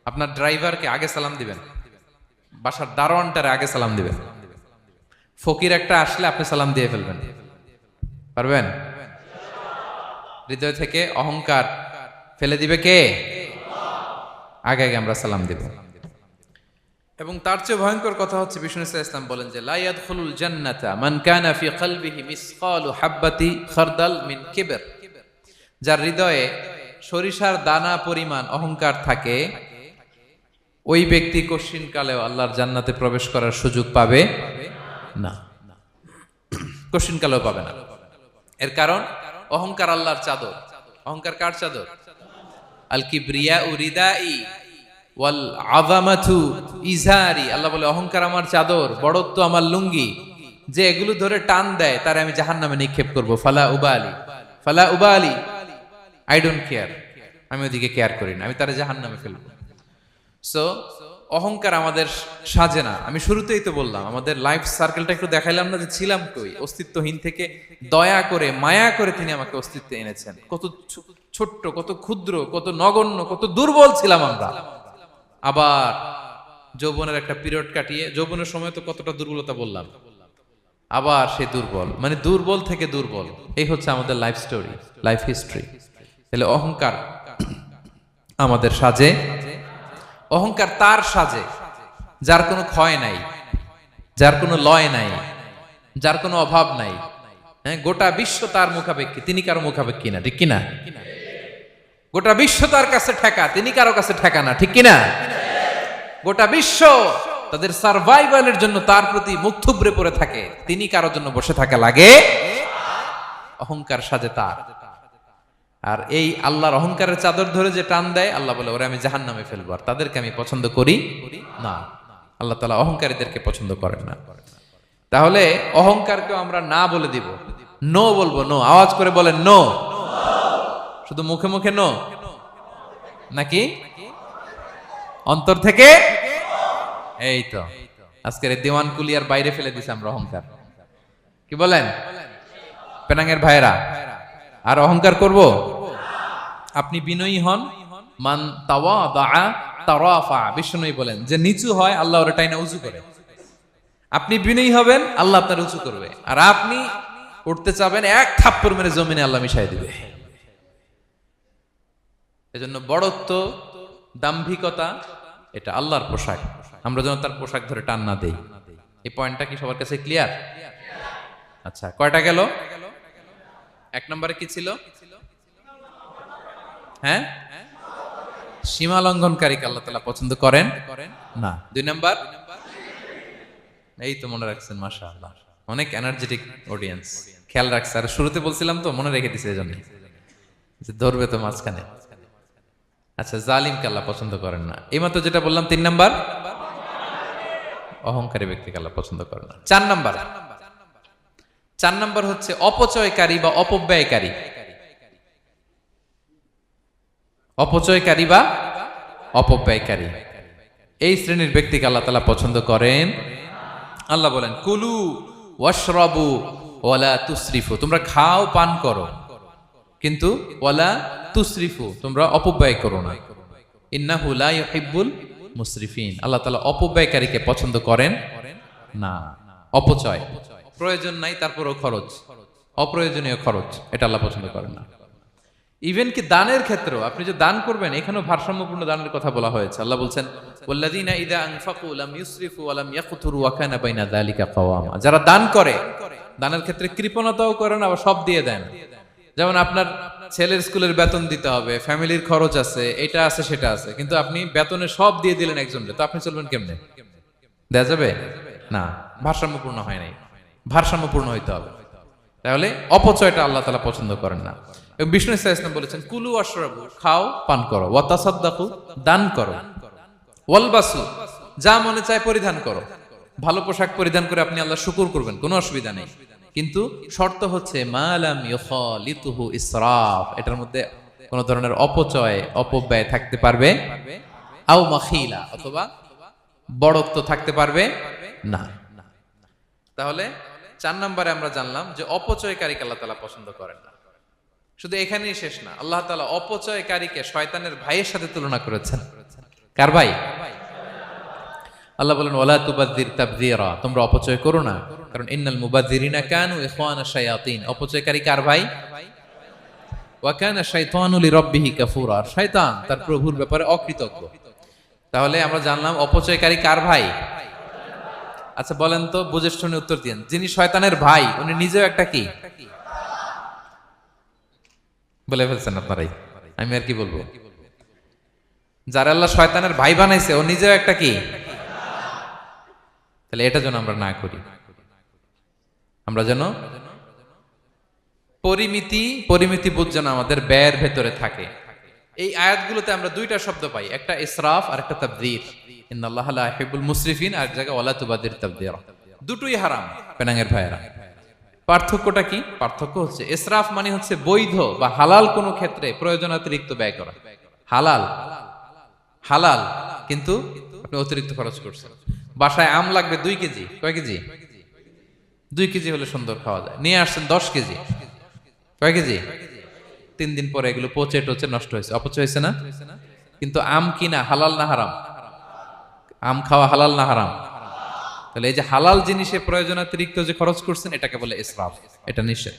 আপনার ড্রাইভারকে আগে সালাম দিবেন, বাসার দারোয়ানটারে আগে সালাম দিবেন। ফকির একটা আসলে আপনি সালাম দিয়ে ফেলবেন। পারবেন? হৃদয় থেকে অহংকার ফেলে দিবে কে? আগে আগে আমরা সালাম দিব। এবং তার চেয়ে ভয়ঙ্কর কথা হচ্ছে বিষ্ণু ইসলাম বলেন যে লা ইয়াদখুলুল জান্নাতা মান কানা ফি কলবিহি মিসকালু হাববাতি খারদাল মিন কিবর, যার হৃদয়ে সরিষার দানা পরিমাণ অহংকার থাকে ওই ব্যক্তি কশিনকালেও আল্লাহর জান্নাতে প্রবেশ করার সুযোগ পাবে না। কশিনকালেও পাবে না। এর কারণ অহংকার আল্লাহর চাদর। অহংকার কার চাদর? আল কিবরিয়া রিদাই ওয়াল আযামাতু ইজারি, আল্লাহ বলে অহংকার আমার চাদর, বড়ত্ব আমার লুঙ্গি। যে এগুলো ধরে টান দেয় তারে আমি জাহান্নামে নিক্ষেপ করব। ফালা উবালি, আই ডোন্ট কেয়ার, আমি ওদিকে কেয়ার করি না, আমি তারে জাহান্নামে ফেলবো। সো অহংকার আমাদের সাজে না। আমি শুরুতেই তো বললাম, আমাদের লাইফ সার্কেলটা একটু দেখাইলাম না যে ছিলাম কই, অস্তিত্বহীন থেকে দয়া করে মায়া করে তিনি আমাকে অস্তিত্বে এনেছেন। কত ছোট্ট, কত ক্ষুদ্র, কত নগণ্য, কত দুর্বল ছিলাম আমরা। আবার যৌবনের একটা পিরিয়ড কাটিয়ে, যৌবনের সময় তো কতটা দুর্বলতা বললাম, আবার সে দুর্বল, মানে দুর্বল থেকে দুর্বল। এই হচ্ছে আমাদের লাইফ স্টোরি, লাইফ হিস্ট্রি। তাহলে অহংকার আমাদের সাজে, অহংকার তার সাজে যার কোনো ক্ষয় নাই, যার কোনো লয় নাই, যার কোনো অভাব নাই। হ্যাঁ, গোটা বিশ্ব তার মুখাপেক্ষী, তিনি কারো মুখাপেক্ষী না, ঠিক কিনা? গোটা বিশ্ব তার কাছে ঠেকা, তিনি কারো কাছে ঠেকা না, ঠিক কিনা? গোটা বিশ্ব তাদের সার্ভাইভালের জন্য তার প্রতি মুখ থুবড়ে পড়ে থাকে, তিনি কারোর জন্য বসে থাকা লাগে। অহংকার সাজে তার। আর এই আল্লাহর অহংকারের চাদর ধরে যে টান দেয়, আল্লাহ বলে ওরা আমি জাহান্নামে ফেলবো, আর তাদেরকে আমি পছন্দ করি না। আল্লাহ তাআলা অহংকারীদেরকে পছন্দ করেন না। তাহলে অহংকারকেও আমরা না বলে দিব, নো বলবো, নো। আওয়াজ করে বলেন নো। শুধু মুখে মুখে নো নাকি অন্তর থেকে? এই তো আজকের দেওয়ান কুলিয়ার বাইরে ফেলে দিছে আমরা অহংকার। কি বলেন পেনাঙ্গের ভাইরা? আর অহংকার করব? আপনি বিনয়ী হন, মান তাওয়াদা তারাফা। বিষ্ণু বলেন যে নিচু হয় আল্লাহ ওর টাইনা উঁচু করে। আপনি বিনয়ী হবেন, আল্লাহ আপনার উঁচু করবে। আর আপনি উঠতে চাবেন, এক থাপ্পড় মেরে জমিনে আল্লাহ মিশাই দিবে। এজন্য বড়ত্ব, দাম্ভিকতা এটা আল্লাহর পোশাক, আমরা যেন তার পোশাক ধরে টান না দেই। এই পয়েন্টটা কি সবার কাছে ক্লিয়ার? আচ্ছা, কয়টা গেল? এক নম্বরে কি ছিল? হ্যাঁ, সীমা লঙ্ঘনকারীকে আল্লাহ তাআলা পছন্দ করেন না। দুই নাম্বার, এই তো মনে রাখছেন, মাশাআল্লাহ, অনেক এনার্জেটিক অডিয়েন্স, খেয়াল রাখছে। আর শুরুতে বলছিলাম তো, মনে রেখে দিছে এজন্য যে ধরবে তো মাঝখানে। আচ্ছা, জালিমকে আল্লাহ পছন্দ করেন না। এইমাত্র যেটা বললাম, তিন নাম্বার, অহংকারী ব্যক্তিকে আল্লাহ পছন্দ করেন না। চার নাম্বার হচ্ছে অপচয়কারী বা অপব্যয়কারী। অপচয়কারী বা অপব্যয়কারী, এই শ্রেণীর ব্যক্তিকে আল্লাহ তাআলা পছন্দ করেন। আল্লাহ বলেন কুলু ওয়াশরাবু ওয়ালা তুসরিফু, তোমরা খাও পান করো, কিন্তু ওয়ালা তুসরিফু, তোমরা অপব্যয় করো না। ইন্নাহু লা ইউহিব্বুল মুসরিফিন, আল্লাহ তাআলা অপব্যয়কারীকে পছন্দ করেন না। অপচয়, প্রয়োজন নাই তারপরও খরচ, অপ্রয়োজনীয় খরচ, এটা আল্লাহ পছন্দ করেন না। ইভেন কি দানের ক্ষেত্রেও, আপনি যে দান করবেন, এখানেও ভারসাম্যপূর্ণ দানের কথা বলা হয়েছে। আল্লাহ বলছেন ওয়াল্লাযীনা ইযা আনফাকু লাম ইউসরিফু ওয়া লাম ইয়াকতুরু ওয়া কানা বাইনা যালিকা কাওয়ামা, যারা দান করে, দানের ক্ষেত্রে কৃপণতাও করেন, আবার সব দিয়ে দেন। যেমন আপনার ছেলের স্কুলের বেতন দিতে হবে, ফ্যামিলির খরচ আছে, এটা আছে সেটা আছে, কিন্তু আপনি বেতনে সব দিয়ে দিলেন একজনকে, তো আপনি চলবেন কেমনে? দেয়া যাবে না, ভারসাম্যপূর্ণ হয় নাই। ভারসাম্যপূর্ণ হইতে হবে। তাহলে অপচয়টা আল্লাহ তাআলা পছন্দ করেন না। এবং বিষ্ণু সাল্লাল্লাহু আলাইহি ওয়াসাল্লাম বলেছেন কুলু ওয়াশরাবু, খাও পান করো, ওয়া তাসাদদাকু, দান করো, ওয়ালবাসু, যা মনে চায় পরিধান করো। ভালো পোশাক পরিধান করে আপনি আল্লাহর শুকর করবেন, কোনো অসুবিধা নেই। কিন্তু শর্ত হচ্ছে মা লাম ইউখালিতুহু ইসরাফ, এটার মধ্যে কোন ধরনের অপচয়, অপব্যয় থাকতে পারবে, আও মাখিলা, অথবা বড়ত্ব থাকতে পারবে না। তাহলে 4 নম্বরে আমরা জানলাম যে অপচয়কারীকে আল্লাহ তাআলা পছন্দ করেন না। শুধু এখানেই শেষ না, আল্লাহ তাআলা অপচয়কারীকে শয়তানের ভাইয়ের সাথে তুলনা করেছেন। কার ভাই? আল্লাহ বলেন ওয়ালা তুবাযযির তাবযীরা, তোমরা অপচয় করো না, কারণ ইন্নাল মুবাযযিরিনা কানু ইখওয়ানা শায়াতিন। অপচয়কারী কার ভাই? ওয়া কানা শাইতানু লিরাব্বিহি কাফুরা, শয়তান তার প্রভুর ব্যাপারে অকৃতজ্ঞ। তাহলে আমরা জানলাম অপচয়কারী কার ভাই। আচ্ছা বলেন তো, বুঝে শুনে উত্তর দিন, যিনি শয়তানের ভাই উনি নিজেও একটা কি? বলে ফেলছেন আপনারাই, আমি আর কি বলবো। যারা আল্লাহ শয়তানের ভাই বানাইছে ও নিজেও একটা কি? তাহলে এটা যেন আমরা না করি। আমরা যেন পরিমিতি বোধ যেন আমাদের ব্যয়ের ভেতরে থাকে। এই আয়াতগুলোতে আমরা দুইটা শব্দ পাই, একটা ইসরাফ আর একটা তাবযীর। ইন্নাল্লাহা লা ইউহিব্বুল মুসরিফিন, আর জায়গা ওয়ালা তুবাযযির তাবযীরা। দুটোই হারাম পেনাঙ্গের ভাইয়েরা। পার্থক্যটা কি? পার্থক্য হচ্ছে ইসরাফ মানে হচ্ছে বৈধ বা হালাল কোনো ক্ষেত্রে প্রয়োজনাতিরিক্ত ব্যয় করা, হালাল হালাল, কিন্তু আপনি অতিরিক্ত খরচ করছেন। বাসায় আম লাগবে 2 কেজি, কয় কেজি? 2 কেজি হলে সুন্দর খাওয়া যায়। নিয়ে আসছেন 10 কেজি, কয় কেজি? 3 দিন পরে এগুলো পচে টচে নষ্ট হয়েছে, অপচয় হয়েছে না? কিন্তু আম কিনা হালাল না হারাম? আম খাওয়া হালাল না হারাম? তাহলে এই যে হালাল জিনিসে প্রয়োজনাতিরিক্ত যে খরচ করছেন এটাকে বলে ইসরাফ, এটা নিষেধ।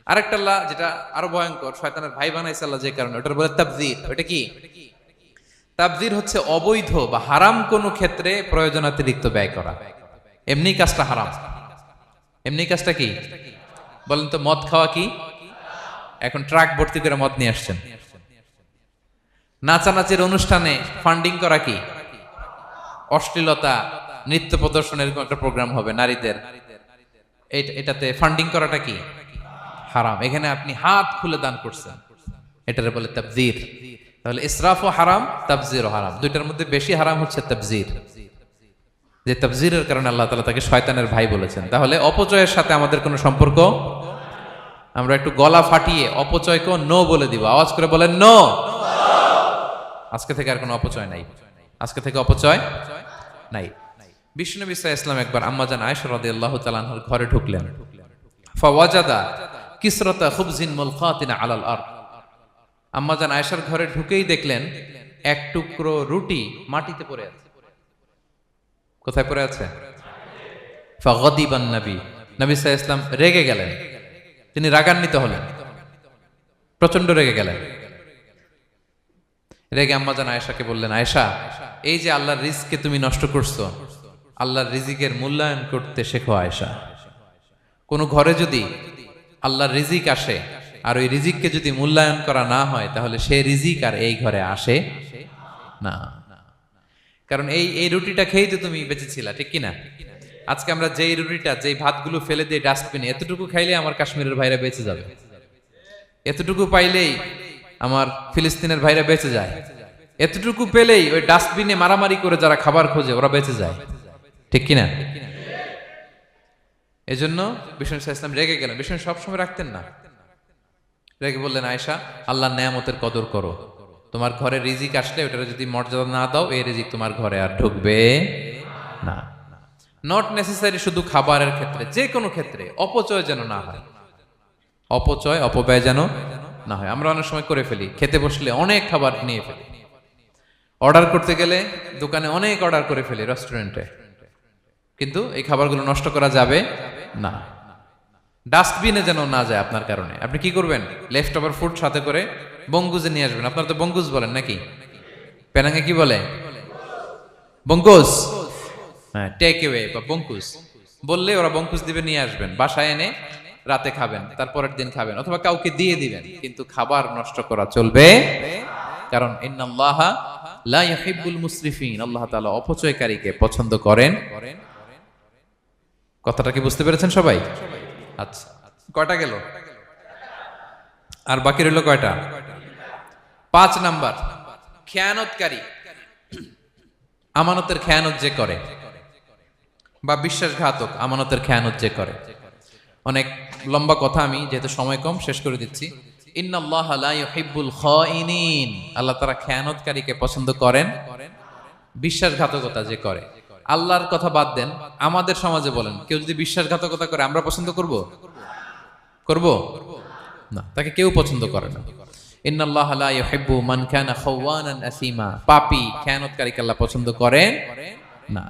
আরেকটা আল্লাহ যেটা আরো ভয়ঙ্কর, শয়তানের ভাই বানাইছে আল্লাহ যে কারণে, ওটার বলে তাবযীর। ওটা কি? তাবযীর হচ্ছে অবৈধ বা হারাম কোনো ক্ষেত্রে প্রয়োজনাতিরিক্ত ব্যয় করা। এমনি কাজটা হারাম। এমনি কাজটা কি বলেন তো? মদ খাওয়া কি? এখন ট্রাক ভর্তি করে মদ নিয়ে আসছেন। নাচানাচির অনুষ্ঠানে ফান্ডিং করা কি? অশ্লীলতা, নৃত্য প্রদর্শনের এরকম একটা প্রোগ্রাম হবে নারীদের, এটাতে ফান্ডিং করাটা কি? হারাম। এখানে আপনি হাত খুলে দান করছেন, এটারে বলে তাবযীর। তাহলে ইসরাফও হারাম, তাবযীরও হারাম। দুইটার মধ্যে বেশি হারাম হচ্ছে তাবযীর। যে তাবযীরের কারণে আল্লাহ তাআলা তাকে শয়তানের ভাই বলেছেন। তাহলে অপচয়ের সাথে আমাদের কোনো সম্পর্ক, আমরা একটু গলা ফাটিয়ে অপচয়কে নো বলে দিব। আওয়াজ করে বলেন নো। আজকে থেকে আর কোনো অপচয় নাই। আজকে থেকে অপচয় নাই। বিশ্বনবী সাল্লাল্লাহু আলাইহি ওয়াসাল্লাম একবার আম্মাজান আয়েশা রাদিয়াল্লাহু তাআলা আনহার ঘরে ঢুকলেন। ফাওয়াজাদা কিসরাতা খুবজিন মুলকাতিন আলাল আরদ। আম্মাজান আয়েশার ঘরে ঢুকেই দেখলেন এক টুকরো রুটি মাটিতে পড়ে আছে। কোথায় পড়ে আছে? ফাগাদিবান নবী, নবী সাল্লাল্লাহু আলাইহি ওয়াসাল্লাম রেগে গেলেন। তিনি রাগান্বিত হলেন, প্রচন্ড রেগে গেলেন। রেগে আম্মাজান আয়েশাকে বললেন, আয়েশা, এই যে আল্লাহর রিজকে তুমি নষ্ট করছো, আল্লাহর রিজিকের মূল্যায়ন করতে শেখো আয়েশা। কোন ঘরে যদি আল্লাহর রিজিক আসে আর ওই রিজিককে যদি মূল্যায়ন করা না হয়, তাহলে সেই রিজিক আর এই ঘরে আসে না। কারণ এই রুটিটা খেয়েই তো তুমি বেঁচেছিলা, ঠিক কিনা? আজকে আমরা যেই রুটিটা, যেই ভাতগুলো ফেলে দিয়ে ডাস্টবিনে, এতটুকু খাইলে আমার কাশ্মীরের ভাইরা বেঁচে যাবে, এতটুকু পাইলেই আমার ফিলিস্তিনের ভাইরা বেঁচে যায়, এতটুকু পেলেই ওই ডাস্টবিনে মারামারি করে যারা খাবার খোঁজে ওরা বেঁচে যায়, ঠিক কিনা? এজন্য বিষ্ণু ইসলাম রেগে গেলেন। বিষ্ণু সবসময় রাখতেন না। রেগে বললেন, আয়েশা, আল্লাহর নেয়ামতের কদর করো। তোমার ঘরে রিজিক আসলে ওটার যদি মর্যাদা না দাও, এই রিজিক তোমার ঘরে আর ঢুকবে না। নট নেসেসারি শুধু খাবারের ক্ষেত্রে, যে কোনো ক্ষেত্রে অপচয় যেন না হয়। অপচয়, অপব্যয় যেন না হয়। আমরা অনেক সময় করে ফেলি, খেতে বসলে অনেক খাবার নিয়ে ফেলি, অর্ডার করতে গেলে দোকানে অনেক অর্ডার করে ফেলি, রেস্টুরেন্টে, কিন্তু এই খাবারগুলো নষ্ট করা যাবে না। ডাস্টবিনে যেন না যায় আপনার কারণে। আপনি কি করবেন? লেফট ওভার ফুড সাথে করে বঙ্গুজে নিয়ে আসবেন। আপনারা তো বঙ্গুজ বলেন নাকি? পেনাঙ্গে কি বলে? বঙ্কুজ। হ্যাঁ, টেক অ্যাওয়ে বা বঙ্কুজ বললে ওরা বঙ্কুজ দিবে, নিয়ে আসবেন, বাসায় এনে রাতে খাবেন, তারপরের দিন খাবেন, অথবা কাউকে দিয়ে দিবেন, কিন্তু খাবার নষ্ট করা চলবে। কারণ ইন্নাল্লাহা লা ইউহিব্বুল মুসরিফিন, আল্লাহ তাআলা অপচয়কারীকে পছন্দ করেন। কথাটা কি বুঝতে পেরেছেন সবাই? আচ্ছা, কয়টা গেল? আর বাকি রইল কয়টা? 5 নাম্বার, খেয়ানতকারী। আমানতের খেয়ানত যে করে, বা বিশ্বাসঘাতক, আমানতের খেয়ানত যে করে। অনেক লম্বা কথা, আমি যেহেতু সময় কম শেষ করে দিচ্ছি। ইন্নাল্লাহা লা ইউহিব্বুল খাইনিন, আল্লাহ তাআলা খেয়ানতকারীকে পছন্দ করেন। বিশ্বাসঘাতকতা যে করে, আল্লাহর কথা বাদ দেন, আমাদের সমাজে বলেন, কেউ যদি বিশ্বাসঘাতকতা করে আমরা পছন্দ করব? করব না, তাকে কেউ পছন্দ করে না। ইন্নাল্লাহা লা ইউহিব্বু মান কানা খাওয়ানান আসিমা, পাপী খেয়ানতকারীকে আল্লাহ পছন্দ করেন না।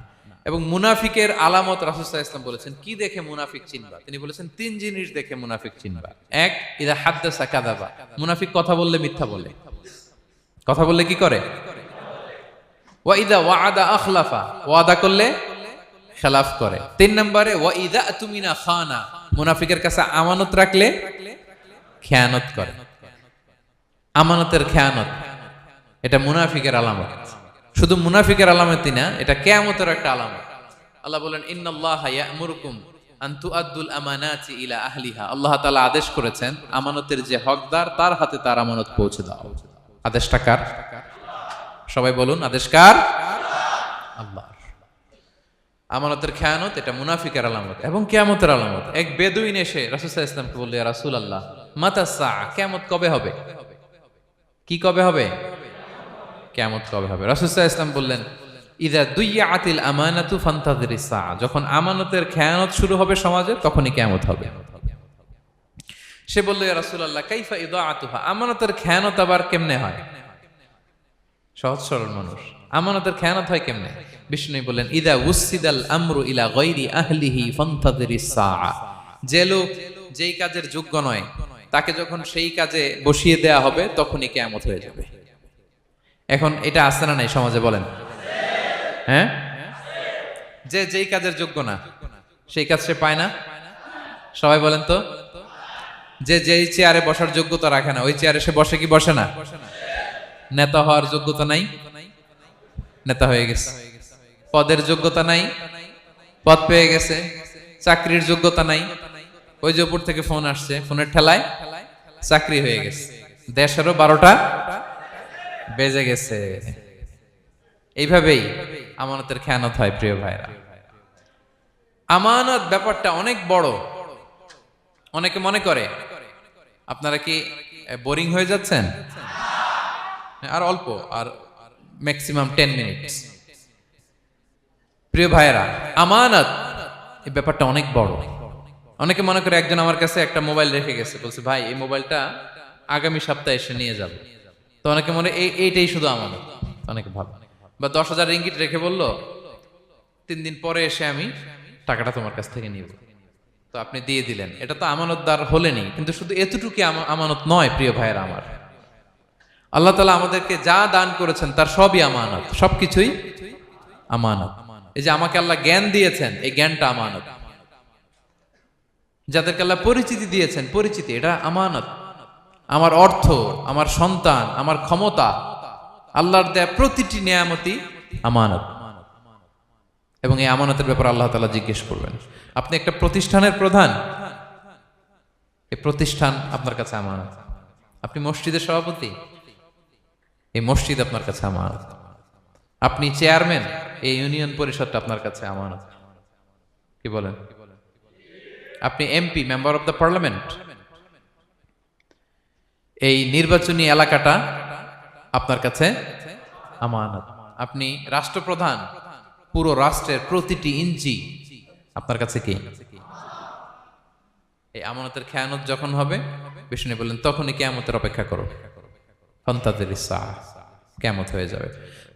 এবং মুনাফিকের আলামত রাসূল সাল্লাল্লাহু আলাইহি ওয়াসাল্লাম বলেছেন, কি দেখে মুনাফিক চিনবা? তিনি বলেছেন 3 জিনিস দেখে মুনাফিক চিনবা। 1, ইযা হাদ্দাসা কাযাবা, মুনাফিক কথা বললে মিথ্যা বলে। কথা বললে কি করে? ওয়া ইযা ওয়াআদা আখলাফা, ওয়াদা করলে খেলাফ করে। 3 নম্বরে ওয়া ইযা আতুমিনা খানা, মুনাফিকের কাছে আমানত রাখলে খেয়ানত করে। আমানতের খেয়ানত, এটা মুনাফিকের আলামত। শুধু মুনাফিকের আলামতই না, এটা কিয়ামতের একটা আলামত। আল্লাহ বলেন, ইন্নাল্লাহা ইয়া'মুরুকুম আন তুআদ্দুল আমানাতি ইলা আহলিহা, আল্লাহ তাআলা আদেশ করেছেন আমানতের যে হকদার তার হাতে তার আমানত পৌঁছে দাও। আদেশটা কার? সবাই বলুন, আদেশ কার? আল্লাহর। আমানতের খেয়ানত, এটা মুনাফিকের আলামত এবং কিয়ামতের আলামত। এক বেদুইন এসে রাসূল সাল্লাল্লাহু আলাইহি ওয়াসাল্লামকে বলল, ইয়া রাসূলুল্লাহ, মাতা সাআ, কিয়ামত কবে হবে? কি কবে হবে? কিয়ামত কবে হবে? রাসূল সাল্লাল্লাহু আলাইহি ওয়াসাল্লাম বললেন, ইযা দুইয়াতিল আমানাতু ফান্তাযিরিস সাআ, যখন আমানতের খেয়ানত শুরু হবে সমাজে তখনই কিয়ামত হবে। সে বলল, ইয়া রাসূলুল্লাহ কাইফা ইদাআতুহা, আমানতের খেয়ানত আবার কেমনে হয়? সহজ সরল মানুষ, আমানতের খেয়ানত হয় কেমনে? বিষ্ণু বললেন, ইদা উসিদাল আমরু ইলা গায়রি আহলিহি ফান্তাযিরিস সাআ, যে লোক যেই কাজের যোগ্য নয় তাকে যখন সেই কাজে বসিয়ে দেয়া হবে তখনই কিয়ামত হয়ে যাবে। এখন এটা আছে না নাই সমাজে বলেন? হ্যাঁ, যে যেই কাজের যোগ্য না সেই কাজ সে পায় না। সবাই বলেন তো, যে যেই চেয়ারে বসার যোগ্যতা রাখে না ওই চেয়ারে সে বসে কি বসে না? নেতা হওয়ার যোগ্যতা নাই, নেতা হয়ে গেছে। পদের যোগ্যতা নাই, পদ পেয়ে গেছে। চাকরির যোগ্যতা নাই, ওই যে উপর থেকে ফোন আসছে, ফোনের ঠেলায় চাকরি হয়ে গেছে। দেশেরও 12টা বেজে গেছে। এইভাবেই আমানতের খেয়ানত হয়। প্রিয় ভাইরা, আমানত ব্যাপারটা অনেক বড়। অনেকে মনে করে, আপনারা কি বোরিং হয়ে যাচ্ছেন? আর অল্প, আর ম্যাক্সিমাম 10 মিনিট। প্রিয় ভাইরা, আমানত এই ব্যাপারটা অনেক বড়। অনেকে মনে করে, একজন আমার কাছে একটা মোবাইল রেখে গেছে, বলছে ভাই এই মোবাইলটা আগামী সপ্তাহে এসে নিয়ে যাবে। তো অনেকে মনে এইটাই শুধু আমানত, অনেকে ভাবে। বা 10,000 রিঙ্গিট রেখে বললো 3 দিন পরে এসে আমি টাকাটা তোমার কাছ থেকে নিব। তো আপনি দিয়ে দিলেন, এটা তো আমানতদার হলেনি। কিন্তু শুধু এতটুকু আমানত নয় প্রিয় ভাইয়েরা আমার। আল্লাহ তাআলা আমাদেরকে যা দান করেছেন তার সবই আমানত, সবকিছুই আমানত। এই যে আমাকে আল্লাহ জ্ঞান দিয়েছেন, এই জ্ঞানটা আমানত। যাদেরকে আল্লাহ পরিচিতি দিয়েছেন, পরিচিতি এটা আমানত। আমার অর্থ, আমার সন্তান, আমার ক্ষমতা, আল্লাহর দেয়া প্রতিটি নিয়ামতই আমানত। এবং এই আমানতের ব্যাপারে আল্লাহ তাআলা জিজ্ঞেস করবেন। আপনি একটা প্রতিষ্ঠানের প্রধান, এই প্রতিষ্ঠান আপনার কাছে আমানত। আপনি মসজিদের সভাপতি, এই মসজিদ আপনার কাছে আমানত। আপনি চেয়ারম্যান, এই ইউনিয়ন পরিষদটা আপনার কাছে আমানত। কি বলেন? আপনি MP, member of the parliament, এই নির্বাচনী এলাকাটা আপনার কাছে আমানত। আপনি রাষ্ট্রপ্রধান, পুরো রাষ্ট্রের প্রতিটি ইঞ্চি আপনার কাছে কি? এই আমানতের খেয়ানত যখন হবে, বিষ্ণু বললেন তখনই কিয়ামতের অপেক্ষা করো, ফান্তাযিরিস সাআ, কিয়ামত হয়ে যাবে।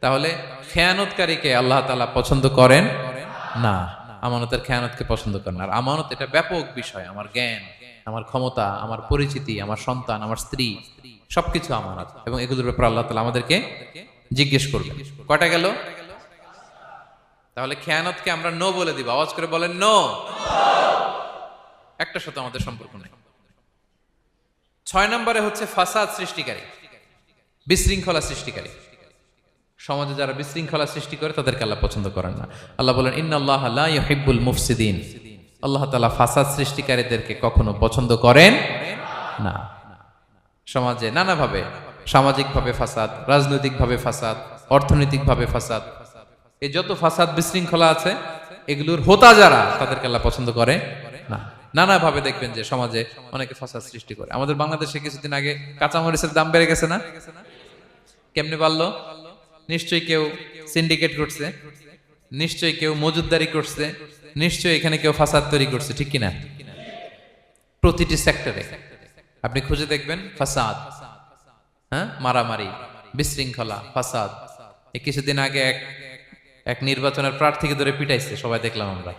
তাহলে খেয়ানতকারীকে আল্লাহ তাআলা পছন্দ করেন না, আমানতের খেয়ানতকে পছন্দ করেন। আর আমানত এটা ব্যাপক বিষয়। আমার জ্ঞান, আমার ক্ষমতা, আমার পরিচিতি, আমার সন্তান, আমার স্ত্রী, সবকিছু আমানত। এবং এগুলোর ব্যাপারে আল্লাহ তাআলা আমাদেরকে জিজ্ঞেস করবেন। কয়টা গেল? তাহলে খেয়ানতকে আমরা নো বলে দিব। আওয়াজ করে বলেন নো। একটা সাথে আমাদের সম্পর্ক নেই। 6 নম্বরে হচ্ছে ফাসাদ সৃষ্টিকারী, বিশৃঙ্খলা সৃষ্টিকারী। সমাজে যারা বিশৃঙ্খলা সৃষ্টি করে তাদেরকে আল্লাহ পছন্দ করেন না। আল্লাহ বলেন, ইন্নাল্লাহা লা ইউহিব্বুল মুফসিদিন, আল্লাহ তাআলা ফাসাদ সৃষ্টিকারীদেরকে কখনো পছন্দ করেন না। সমাজে নানাভাবে, সামাজিকভাবে ফাসাদ, রাজনৈতিকভাবে ফাসাদ, অর্থনৈতিকভাবে ফাসাদ, এই যত ফাসাদ বিশৃঙ্খলা আছে এগুলোর হোতা যারা, তাদেরকে আল্লাহ পছন্দ করে না। নানাভাবে দেখবেন যে সমাজে অনেকে ফাসাদ সৃষ্টি করে। আমাদের বাংলাদেশে কিছুদিন আগে কাঁচামরিচের দাম বেড়ে গেছে না? কেমনে বাড়লো? নিশ্চয়ই কেউ সিন্ডিকেট করছে, নিশ্চয়ই কেউ মজুদদারি করছে, নিশ্চয়ই এখানে কেউ ফাসাদ তৈরি করছে, ঠিক কিনা? প্রতিটি সেক্টরে আপনি খুঁজে দেখবেন ফাসাদ, হ্যাঁ, মারামারি, বিশৃঙ্খলা, ফাসাদ। এই কিছুদিন আগে এক নির্বাচনের প্রার্থীকে ধরে পিটাইছে, সবাই দেখলাম আমরা,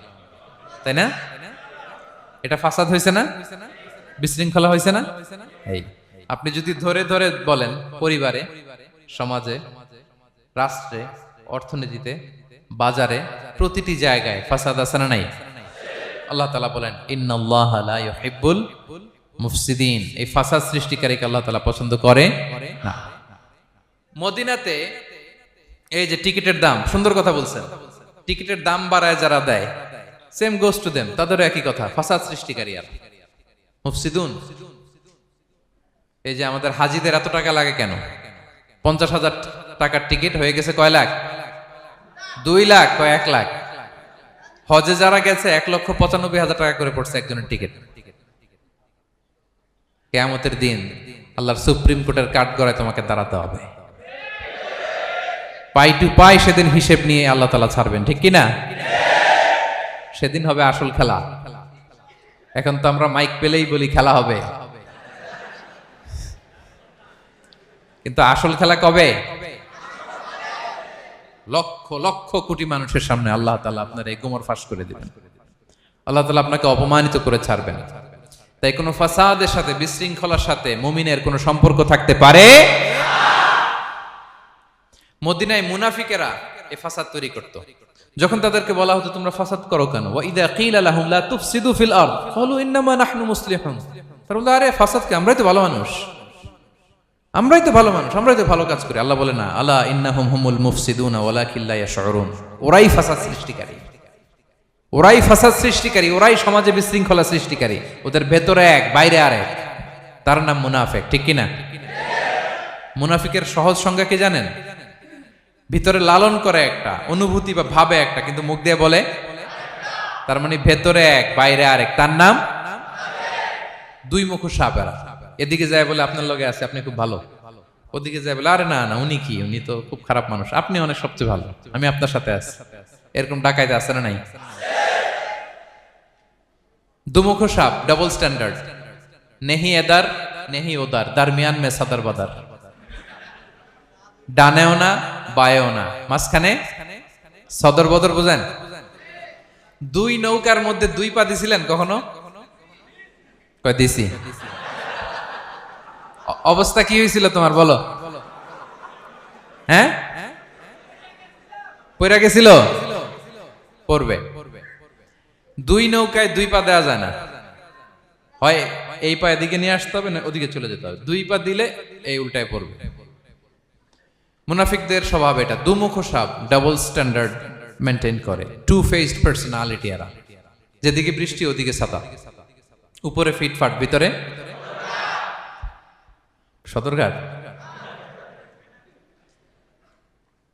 তাই না? এটা ফাসাদ হয়েছে না? বিশৃঙ্খলা হয়েছে না? এই আপনি যদি ধরে ধরে বলেন, পরিবারে, সমাজে, রাষ্ট্রে, অর্থনীতিতে, বাজারে, প্রতিটি জায়গায় ফাসাদ আছে না নাই? আল্লাহ তাআলা বলেন, ইন্নাল্লাহা লা ইউহিব্বুল মুফসিদিন, এই ফাসাদ সৃষ্টিকারীকে আল্লাহ তাআলা পছন্দ করে না। মদিনাতে এই যে টিকিটের দাম, সুন্দর কথা বলছেন, টিকিটের দাম বাড়ায় যারা দেয়, সেম গোস টু দেম, তাদেরও একই কথা, ফাসাদ সৃষ্টিকারী আর মুফসিদুন। এই যে আমাদের হাজিদের এত টাকা লাগে কেন? 50,000 টাকার টিকিট হয়ে গেছে কয় লাখ? 2 লাখ, কয় 1 লাখ? হজে যারা গেছে 1,95,000 টাকা করে পড়ছে একজনের টিকিট। কিয়ামতের দিন আল্লাহর সুপ্রিম কোর্টের কাঠগড়ায় তোমাকে দাঁড়াতে হবে। পাই টু পাই সেদিন হিসেব নিয়ে আল্লাহ তাআলা ছাড়বেন, ঠিক কি না? সেদিন হবে আসল খেলা। এখন তো আমরা মাইক পেলেই বলি খেলা হবে, কিন্তু আসল খেলা কবে? লক্ষ লক্ষ কোটি মানুষের সামনে আল্লাহ তাআলা আপনার এই গোমর ফাঁস করে দিবেন। আল্লাহ তাআলা আপনাকে অপমানিত করে ছাড়বেন। তাই কোনো ফাসাদের সাথে, বিশৃঙ্খলার সাথে মুমিনের কোনো সম্পর্ক থাকতে পারে না। মদিনায় মুনাফিকেরা এই ফাসাদ তৈরি করত। যখন তাদেরকে বলা হতো তোমরা ফাসাদ করো কেন, ওয়া ইযা কিলা লাহুম লা তুফসিদু ফিল আরদ ক্বালু ইন্নামা নাহনু মুসলিহুন, তারা বলতো আরে ফাসাদ কি, আমরাই তো ভালো মানুষ, আমরাই তো ভালো মানুষ, আমরাই তো ভালো কাজ করি। আল্লাহ বলে না, আলা ইন্নাহুম হুমুল মুফসিদুনা ওয়ালাকিন লা ইয়াশউরুন, ওরাই ফাসাদ সৃষ্টিকারী, ওরাই ফাসাদ সৃষ্টিকারী, ওরাই সমাজে বিশৃঙ্খলা সৃষ্টিকারী। ওদের ভেতরে এক, বাইরে আরেক, তার নাম মুনাফিক, ঠিক কি না? মুনাফিকের সহজ সংজ্ঞা কি জানেন? ভিতরে লালন করে একটা, অনুভূতি বা ভাবে একটা, কিন্তু মুখ দিয়ে বলে, তার মানে ভেতরে এক বাইরে আরেক, তার নাম দুই মুখো সাপেরা। এদিকে যায় বলে আপনার লগে আছে, আপনি খুব ভালো, ওদিকে যায় বলে আরে না না উনি কি, উনি তো খুব খারাপ মানুষ, আপনি অনেক সবচেয়ে ভালো, আমি আপনার সাথে আছি। এরকম ডাকাইতে আছে না নাই? দুমুখো সাপ, ডাবল স্ট্যান্ডার্ড, নেহি এদার নেহি ওদার, দারমিয়ান মে সাদার বাদার, ডানেও না বায়েও না, মাঝখানে সদর বদর, বুঝেন? দুই নৌকার মধ্যে দুই পা দিছিলেন কখনো? কয় দিছি। অবস্থা কি হয়েছিল তোমার বলো? হ্যাঁ, পইরা গেছিল, পড়বে। দুই নৌকায় দুই পা দেওয়া যায় না, হয় এই পা এদিকে নিয়ে আসতে হবে না ওদিকে চলে যেতে হবে, দুই পা দিলে এই উল্টায় পড়বে। মুনাফিকদের স্বভাব এটা, দুমুখো সাপ, ডাবল স্ট্যান্ডার্ড মেনটেন করে, টু ফেসড পার্সোনালিটি এরা। যেদিকে বৃষ্টি ওদিকে ছাতা, উপরে ফিটফাট, ভিতরে সদরঘাট।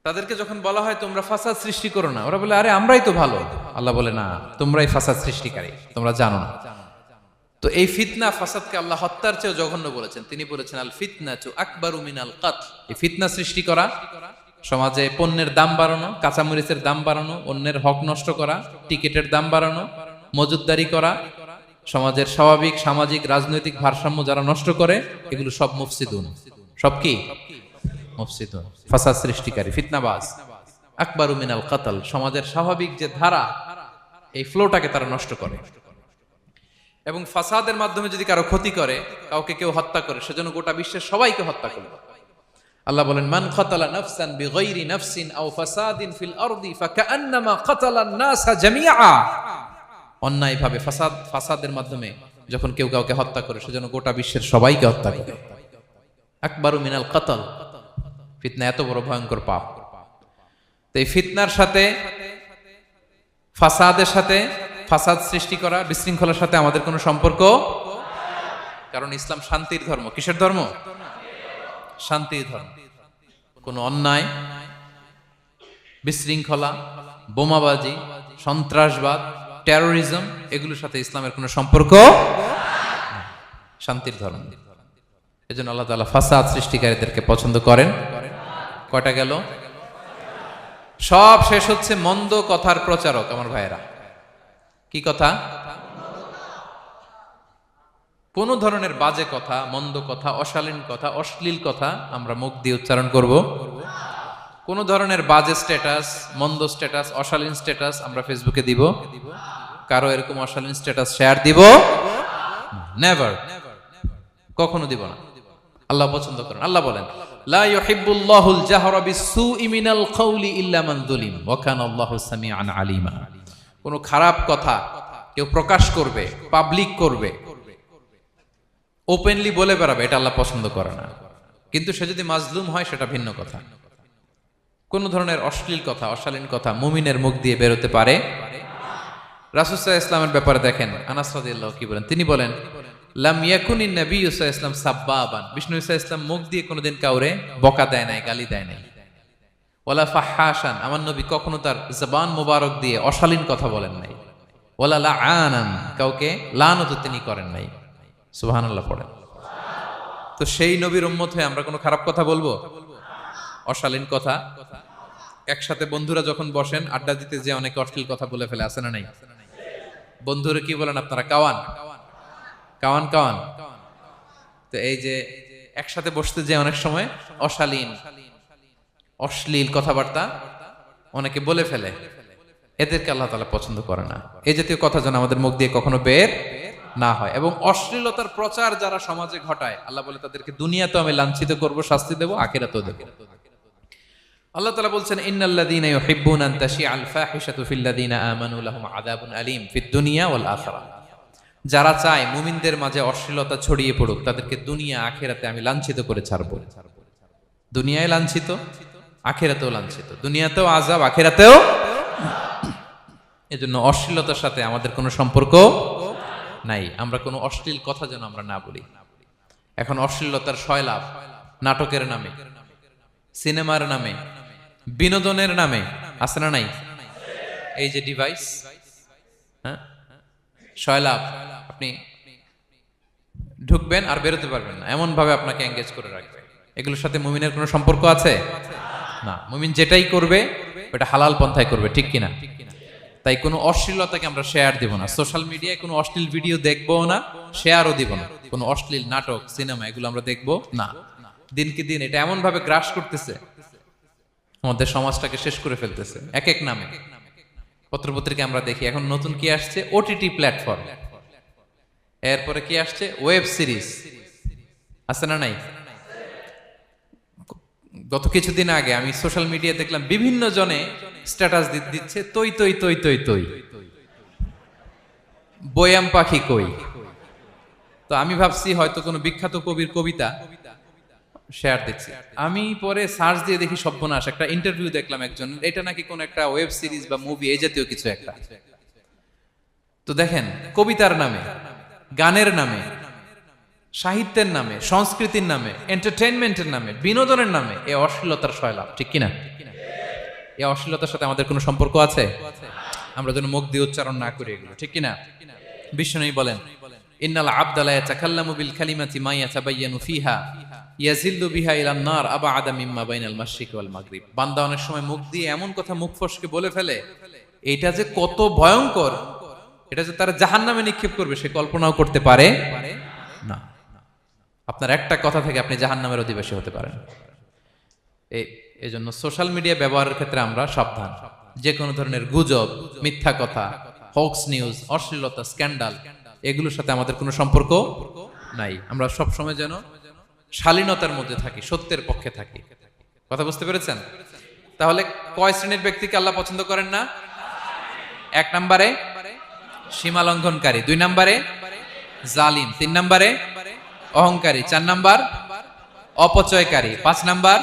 তাদেরকে যখন বলা হয় তোমরা ফাসাদ সৃষ্টি করো না, ওরা বলে আরে আমরাই তো ভালো। আল্লাহ বলে না, তোমরাই ফাসাদ সৃষ্টিকারী, তোমরা জানো না। তো এই ফিতনা ফাসাদকে আল্লাহ হত্যার চেয়েও জঘন্য বলেছেন। তিনি বলেছেন আল ফিতনাতু আকবারু মিনাল কতল। এই ফিতনা সৃষ্টি করা, সমাজে পণ্যের দাম বাড়ানো, কাঁচামরিচের দাম বাড়ানো, অন্যের হক নষ্ট করা, টিকিটের দাম বাড়ানো, মজুদদারি করা, সমাজের স্বাভাবিক সামাজিক রাজনৈতিক ভারসাম্য যারা নষ্ট করে, এগুলো সব মুফসিদুন। সব কি? মুফসিদুন, ফাসাদ সৃষ্টিকারী, ফিতনাবাজ। আকবারু মিনাল কতল, সমাজের স্বাভাবিক যে ধারা, এই ফ্লোটাকে তারা নষ্ট করে। এবং ফাসাদের মাধ্যমে যদি কারো ক্ষতি করে, কাউকে কেউ হত্যা করে, সেজন্য গোটা বিশ্বের সবাইকে হত্যা করবে। আল্লাহ বলেন মান কাতালা নাফসান বিগাইরি নাফসিন আও ফাসাদিন ফিল আরদি ফাকান্নামা কাতালান নাসা জামিআ। অন্যায়ভাবে ফাসাদের মাধ্যমে যখন কেউ কাউকে হত্যা করে, সেজন্য গোটা বিশ্বের সবাইকে হত্যা করে। আকবারু মিনাল কতল, ফিতনা এত বড় ভয়ঙ্কর পাপ। তো এই ফিতনার সাথে, ফাসাদের সাথে, ফাসাদ সৃষ্টি করা, বিশৃঙ্খলার সাথে আমাদের কোনো সম্পর্ক, কারণ ইসলাম শান্তির ধর্ম। কিসের ধর্ম? শান্তির ধর্ম। কোনো অন্যায়, বিশৃঙ্খলা, বোমাবাজি, সন্ত্রাসবাদ, টেরোরিজম, এগুলোর সাথে ইসলামের কোনো সম্পর্ক, শান্তির ধর্ম। এজন্য আল্লাহ তাআলা ফাসাদ সৃষ্টিকারীদেরকে পছন্দ করেন। কয়টা গেল? সব শেষ হচ্ছে মন্দ কথার প্রচারক। আমার ভাইয়েরা, কি কথা? কোন ধরনের বাজে কথা, মন্দ কথা, অশালীন কথা, অশ্লীল কথা আমরা মুখ দিয়ে উচ্চারণ করব। কোন ধরনের বাজে স্ট্যাটাস, মন্দ স্ট্যাটাস, অশালীন স্ট্যাটাস আমরা ফেসবুকে দিব? কারো এরকম অশালীন স্ট্যাটাস শেয়ার দিব? নেভার, কখনো দিব না। আল্লাহ পছন্দ করেন। আল্লাহ বলেন লা ইউহিব্বুল্লাহুল জাহরা বিসসুই মিনাল কওলি ইল্লা মান যুলিম ওয়া কানা আল্লাহু সামিআন আলিমা। কোন খারাপ কথা কেউ প্রকাশ করবে, পাবলিক করবে, ওপেনলি বলে বেড়াবে, এটা আল্লাহ পছন্দ করে না। কিন্তু সে যদি মাজলুম হয় সেটা ভিন্ন কথা। কোন ধরনের অশ্লীল কথা, অশালীন কথা মুমিনের মুখ দিয়ে বেরোতে পারে। রাসূল সাল্লাল্লাহু আলাইহি ওয়াসাল্লামের ব্যাপারে দেখেন, আনাস রাদিয়াল্লাহু কি বলেন? তিনি বলেন লাম ইয়াকুনিন নবিয়্যু সাল্লাল্লাহু আলাইহি ওয়াসাল্লাম সাব্বাবান। বিষ্ণু সাল্লাল্লাহু আলাইহি ওয়াসাল্লাম মুখ দিয়ে কোনোদিন কাউরে বকা দেয় নাই, গালি দেয় নাই। ওয়ালা ফাহাশান, আমার নবী কখনো তার জবান মোবারক দিয়ে অশালীন কথা বলেন নাই। ওয়ালা লাআনান, কাউকে লানত তিনি করেন নাই। সুবহানাল্লাহ পড়েন। তো সেই নবীর উম্মত হয়ে আমরা কোনো খারাপ কথা বলবো? অশালীন কথা, একসাথে বন্ধুরা যখন বসেন আড্ডা দিতে যে অনেক অশ্লীল কথা বলে ফেলে, আছে না নাই? বন্ধুরা কি বলেন আপনারা? Cowan Cowan Cowan. তো এই যে একসাথে বসতে যে অনেক সময় অশালীন অশ্লীল কথাবার্তা অনেকে বলে ফেলে, এদেরকে আল্লাহ তাআলা পছন্দ করে না। এই জাতীয় কথা যেন আমাদের মুখ দিয়ে কখনো বের না হয়। এবং অশ্লীলতার প্রচার যারা সমাজে ঘটায়, আল্লাহ বলে তাদেরকে দুনিয়াতেও আমি লাঞ্ছিত করব, শাস্তি দেব, আখিরাতেও দেব। আল্লাহ তাআলা বলছেন, ইন্নাল্লাযীনা ইউহিব্বুনা আন তাশিআল ফাহিশাতু ফিল্লাযীনা আমানু লাহুম আযাবুন আলীম ফিদ দুনিয়া ওয়াল আখিরাহ। যারা চায় মুমিনদের মাঝে অশ্লীলতা ছড়িয়ে পড়ুক, তাদেরকে দুনিয়া আখিরাতে আমি লাঞ্ছিত করে ছাড়ব। দুনিয়ায় লাঞ্ছিত, আখিরাতেও লাঞ্ছিত, দুনিয়াতেও আযাব, আখিরাতেও। এজন্য অশ্লীলতার সাথে আমাদের কোনো সম্পর্ক নাই। আমরা কোনো অশ্লীল কথা যেন আমরা না বলি। এখন অশ্লীলতার সয়লাভ, নাটকের নামে, সিনেমার নামে, বিনোদনের নামে, আছে না নাই? এই যে ডিভাইস, হ্যাঁ, সয়লাভ, আপনি ঢুকবেন আর বেরোতে পারবেন না, এমন ভাবে আপনাকে এঙ্গেজ করে রাখবে। এগুলোর সাথে মুমিনের কোনো সম্পর্ক আছে না। মুমিন যেটাই করবে ওটা হালাল পন্থায় করবে, ঠিক কিনা? তাই কোনো অশ্লীলতাকে আমরা শেয়ার দিব না। সোশ্যাল মিডিয়ায় কোনো অশ্লীল ভিডিও দেখবো না, শেয়ারও দিব না। কোনো অশ্লীল নাটক, সিনেমা এগুলো আমরা দেখবো না। দিনকে দিন এটা এমন ভাবে গ্রাস করতেছে, আমাদের সমাজটাকে শেষ করে ফেলতেছে এক এক নামে। পত্রপত্রিকা আমরা দেখি এখন নতুন কি আসছে, ওটিটি প্ল্যাটফর্ম। এরপরে কি আসছে, ওয়েব সিরিজ, আছে না নাই? গত কিছুদিন আগে আমি সোশ্যাল মিডিয়া দেখলাম বিভিন্ন জনে স্ট্যাটাস দিচ্ছে, তৈ তৈ তৈ তৈ তৈ, বয়াম পাখি কই। তো আমি ভাবছি হয়তো কোনো বিখ্যাত কবির কবিতা শেয়ার দিচ্ছি। আমি পরে সার্চ দিয়ে দেখি সর্বনাশ, একটা ইন্টারভিউ দেখলাম একজন, এটা নাকি কোন একটা ওয়েব সিরিজ বা মুভি, এই জাতীয় কিছু একটা। তো দেখেন, কবিতার নামে, গানের নামে, সাহিত্যের নামে, সংস্কৃতির নামে, এন্টারটেইনমেন্টের নামে, বিনোদনের নামে এই অশ্লীলতার সয়লাভ, ঠিক কিনা? এই অশ্লীলতার সাথে আমাদের কোনো সম্পর্ক আছে? আমরা যেন মুখ দিয়ে উচ্চারণ না করি এগুলো, ঠিক কিনা? বিষ্ণু বলেন, ইন্নাল আবদা লা ইয়াতাকাল্লামু বিল কালিমাতি মা ইয়াতাবায়ানু ফিহা ইয়াজিল্লু বিহা ইলান নার আবআদা মিম্মা বাইনাল মাশরিক ওয়াল মাগরিব। বান্দা অনেক সময় মুখ দিয়ে এমন কথা মুখ ফসকে বলে ফেলে, এটা যে কত ভয়ঙ্কর, এটা যে তারা জাহান্নামে নিক্ষেপ করবে সে কল্পনাও করতে পারে না। আপনার একটা কথা থেকে আপনি জাহান্নামের অধিবাসী হতে পারেন। এই জন্য সোশ্যাল মিডিয়া ব্যবহারের ক্ষেত্রে আমরা সাবধান। যে কোনো ধরনের গুজব, মিথ্যা কথা, হক্স নিউজ, অশ্লীলতা, স্ক্যান্ডাল, এগুলোর সাথে আমাদের কোনো সম্পর্ক নাই। আমরা সব সময় যেন শালীনতার মধ্যে থাকি, সত্যের পক্ষে থাকি। কথা বুঝতে পেরেছেন? তাহলে কয় শ্রেণীর ব্যক্তিকে আল্লাহ পছন্দ করেন না? 1 নম্বরে সীমা লঙ্ঘনকারী, 2 নম্বরে জালিম, 3 নম্বরে অহংকারী, 4 নম্বর অপচয়কারী, 5 নম্বর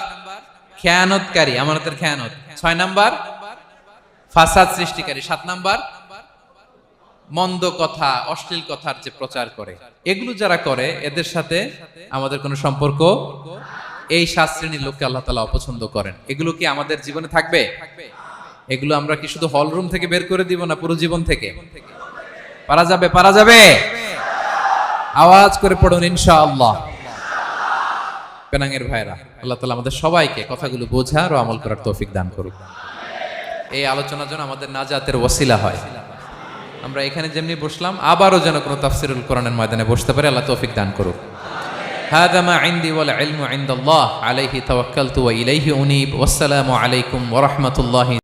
খেয়ানতকারী, আমানতের খেয়ানত, 6 নম্বর ফাসাদ সৃষ্টিকারী, 7 নম্বর মন্দ কথা, অশ্লীল কথার যে প্রচার করে। এগুলো যারা করে এদের সাথে আমাদের কোনো সম্পর্ক, এই 7 শ্রেণীর লোককে আল্লাহ তাআলা অপছন্দ করেন। এগুলো কি আমাদের জীবনে থাকবে? এগুলো আমরা কি শুধু হল রুম থেকে বের করে দিব না পুরো জীবন থেকে? পারা যাবে? পারা যাবে? আওয়াজ করে পড়ুন ইনশাআল্লাহ। পেনাঙ্গের ভাইরা, আল্লাহ তাআলা আমাদের সবাইকে কথাগুলো বোঝার ও আমল করার তৌফিক দান করুক। এই আলোচনা যেন আমাদের নাজাতের ওসিলা হয়। আমরা এখানে যেমনি বসলাম, আবারও যেন কোনো তাফসিরুল কোরআনের ময়দানে বসতে পারে, আল্লাহ তৌফিক দান করুক। হাদা মা ইনদি ওয়াল ইলমু ইনদাল্লাহ আলাইহি তাওয়াক্কালতু ওয়া ইলাইহি উনীব। ওয়াসসালামু আলাইকুম ওয়া রাহমাতুল্লাহি